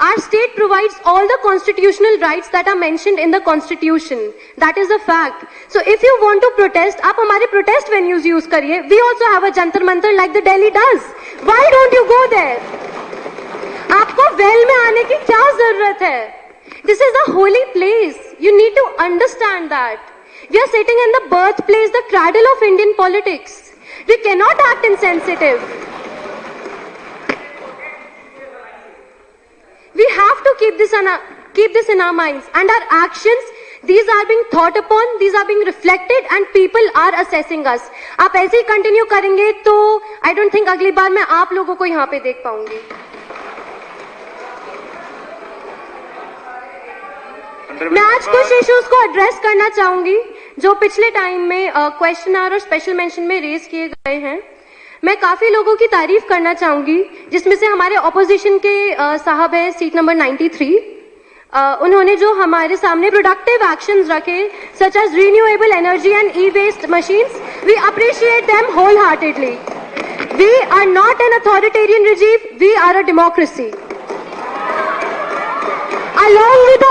Our state provides all the constitutional rights that are mentioned in the constitution. That is a fact. So if you want to protest, आप हमारे protest venues use करिए. We also have a Jantar Mantar like the Delhi does. Why don't you go there? आपको well में आने की क्या जरूरत है? This is a holy place. You need to understand that. We are sitting in the birthplace, the cradle of Indian politics. We cannot act insensitive. We have to keep this in our minds, and our actions, these are being thought upon, these are being reflected, and people are assessing us. आप ऐसे ही continue करेंगे तो I don't think अगली बार मैं आप लोगों को यहाँ पे देख पाऊंगी. मैं आज कुछ इश्यूज को एड्रेस करना चाहूंगी जो पिछले टाइम में क्वेश्चन आवर और स्पेशल मेंशन में रेज किए गए हैं. मैं काफी लोगों की तारीफ करना चाहूंगी, जिसमें से हमारे ऑपोजिशन के साहब है सीट नंबर 93. उन्होंने जो हमारे सामने प्रोडक्टिव एक्शंस रखे such as renewable energy and E waste machines, we appreciate them whole heartedly. We are not an authoritarian regime, we are a democracy. Along with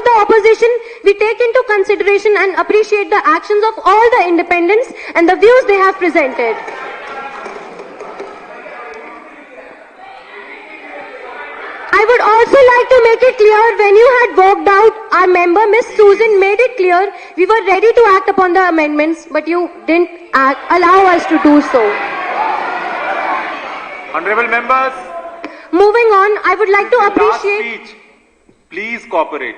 the opposition, we take into consideration and appreciate the actions of all the independents and the views they have presented. I would also like to make it clear, when you had walked out our member Miss Susan made it clear we were ready to act upon the amendments, but you didn't allow us to do so. Honorable members, Moving on, I would like to last appreciate. speech. Please cooperate.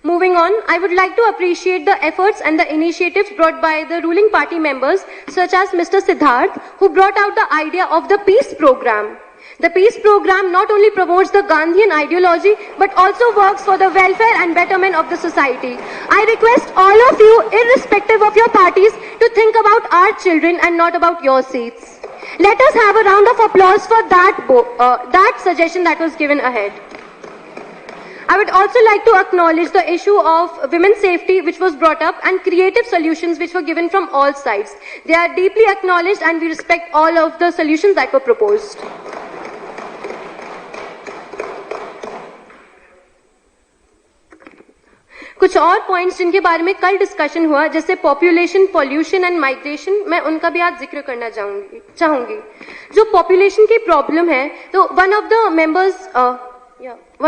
Moving on, I would like to appreciate the efforts and the initiatives brought by the ruling party members, such as Mr. Siddharth, who brought out the idea of the peace program. The peace program not only promotes the Gandhian ideology, but also works for the welfare and betterment of the society. I request all of you, irrespective of your parties, to think about our children and not about your seats. Let us have a round of applause for that suggestion that was given ahead. I would also like to acknowledge the issue of women's safety which was brought up and creative solutions which were given from all sides. They are deeply acknowledged and we respect all of the solutions that were proposed. कुछ और points जिनके बारे में कल discussion हुआ, जैसे population, pollution and migration, मैं उनका भी आज जिक्र करना चाहूंगी. जो पॉपुलेशन की प्रॉब्लम है, तो one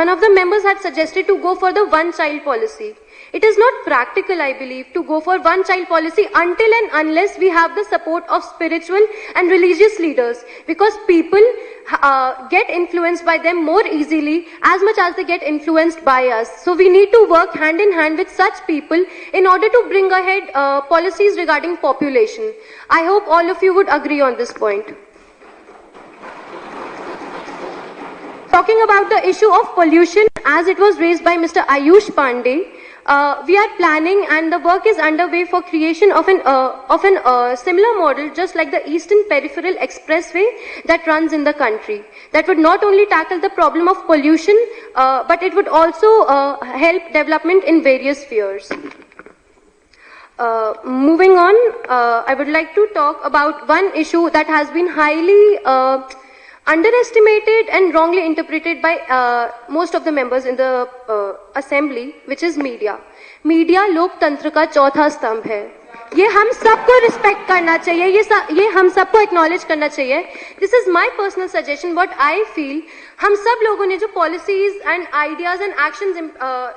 of the members had suggested to go for the one child policy. It is not practical, I believe, to go for one child policy until and unless we have the support of spiritual and religious leaders, because people get influenced by them more easily as much as they get influenced by us. So we need to work hand in hand with such people in order to bring ahead policies regarding population. I hope all of you would agree on this point. Talking about the issue of pollution, as it was raised by Mr. Ayush Pandey, we are planning and the work is underway for creation of an similar model, just like the Eastern Peripheral Expressway that runs in the country. That would not only tackle the problem of pollution, but it would also help development in various spheres. Moving on, I would like to talk about one issue that has been highly underestimated and wrongly interpreted by most of the members in the assembly, which is media. Media लोकतंत्र का चौथा स्तंभ है. ये हम सबको respect करना चाहिए, ये हम सबको एक्नॉलेज करना चाहिए. This is my personal suggestion. What I feel, हम सब लोगों ने जो policies and ideas and actions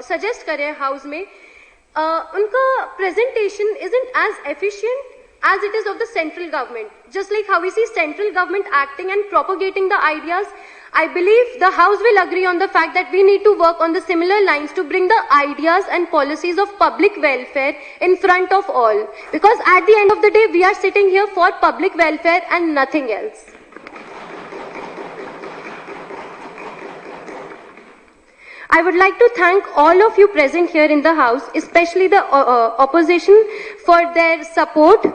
suggest करे हैं हाउस में, उनका presentation isn't as efficient as it is of the central government. Just like how we see central government acting and propagating the ideas, I believe the House will agree on the fact that we need to work on the similar lines to bring the ideas and policies of public welfare in front of all. Because at the end of the day, we are sitting here for public welfare and nothing else. I would like to thank all of you present here in the House, especially the opposition, for their support.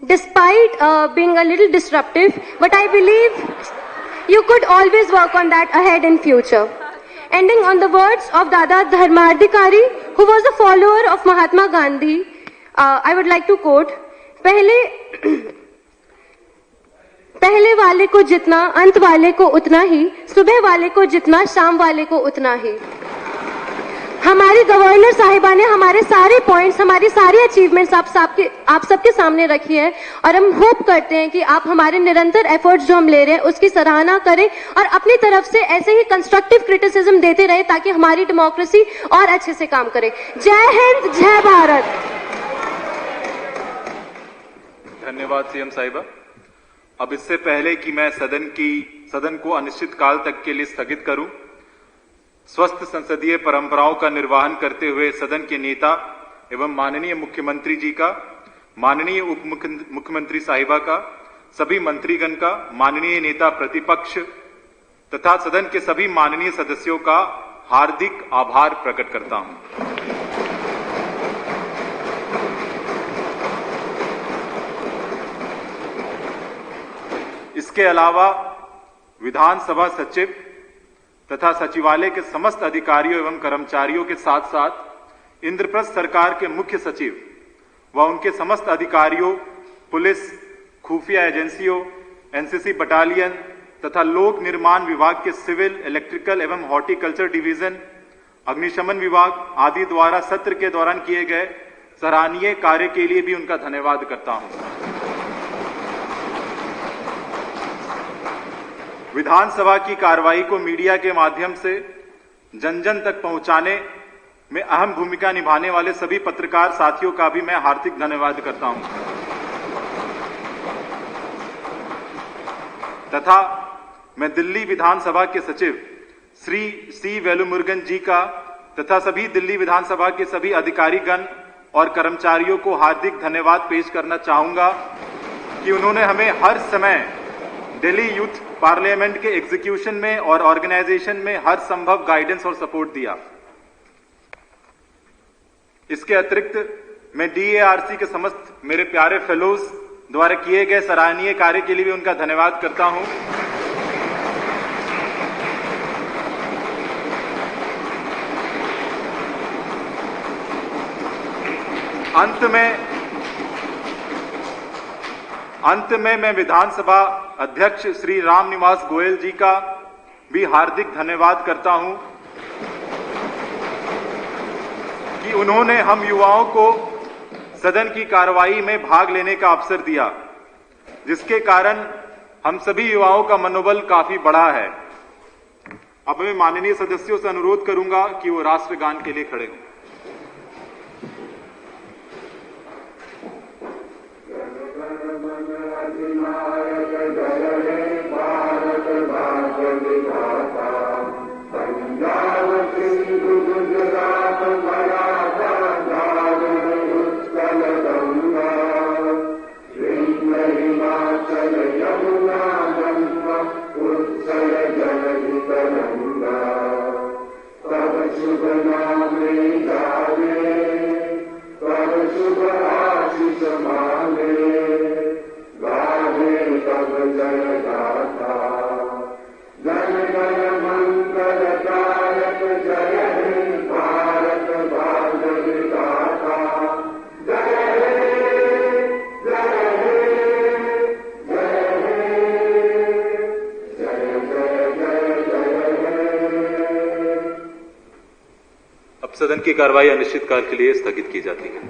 Despite being a little disruptive, but I believe you could always work on that ahead in future. Ending on the words of Dada Dharmadhikari, who was a follower of Mahatma Gandhi, I would like to quote, पहले वाले को जितना, अंत वाले को उतना ही, सुबह वाले को जितना, शाम वाले को उतना ही. हमारी गवर्नर साहिबा ने हमारे सारे पॉइंट्स, हमारी सारी अचीवमेंट्स आप सबके सामने रखी है, और हम होप करते हैं कि आप हमारे निरंतर एफर्ट्स जो हम ले रहे हैं उसकी सराहना करें और अपनी तरफ से ऐसे ही कंस्ट्रक्टिव क्रिटिसिज्म देते रहे ताकि हमारी डेमोक्रेसी और अच्छे से काम करे. जय हिंद, जय भारत. धन्यवाद सीएम साहिबा. अब इससे पहले कि मैं सदन को अनिश्चित काल तक के लिए स्थगित करूं, स्वस्थ संसदीय परंपराओं का निर्वहन करते हुए सदन के नेता एवं माननीय मुख्यमंत्री जी का, माननीय उप मुख्यमंत्री साहिबा का, सभी मंत्रीगण का, माननीय नेता प्रतिपक्ष तथा सदन के सभी माननीय सदस्यों का हार्दिक आभार प्रकट करता हूं. इसके अलावा विधानसभा सचिव तथा सचिवालय के समस्त अधिकारियों एवं कर्मचारियों के साथ साथ इंद्रप्रस्थ सरकार के मुख्य सचिव व उनके समस्त अधिकारियों, पुलिस, खुफिया एजेंसियों, एनसीसी बटालियन तथा लोक निर्माण विभाग के सिविल, इलेक्ट्रिकल एवं हॉर्टिकल्चर डिवीजन, अग्निशमन विभाग आदि द्वारा सत्र के दौरान किए गए सराहनीय कार्य के लिए भी उनका धन्यवाद करता हूं. विधानसभा की कार्रवाई को मीडिया के माध्यम से जन जन तक पहुंचाने में अहम भूमिका निभाने वाले सभी पत्रकार साथियों का भी मैं हार्दिक धन्यवाद करता हूं तथा मैं दिल्ली विधानसभा के सचिव श्री सी वेलुमुरुगन जी का तथा सभी दिल्ली विधानसभा के सभी अधिकारीगण और कर्मचारियों को हार्दिक धन्यवाद पेश करना चाहूंगा कि उन्होंने हमें हर समय दिल्ली यूथ पार्लियामेंट के एग्जीक्यूशन में और ऑर्गेनाइजेशन में हर संभव गाइडेंस और सपोर्ट दिया। इसके अतिरिक्त मैं DARC के समस्त मेरे प्यारे फेलोज द्वारा किए गए सराहनीय कार्य के लिए भी उनका धन्यवाद करता हूं। अंत में मैं विधानसभा अध्यक्ष श्री राम निवास गोयल जी का भी हार्दिक धन्यवाद करता हूं कि उन्होंने हम युवाओं को सदन की कार्रवाई में भाग लेने का अवसर दिया, जिसके कारण हम सभी युवाओं का मनोबल काफी बढ़ा है। अब मैं माननीय सदस्यों से अनुरोध करूंगा कि वो राष्ट्रगान के लिए खड़े हों। सदन की कार्रवाई अनिश्चितकाल के लिए स्थगित की जाती है।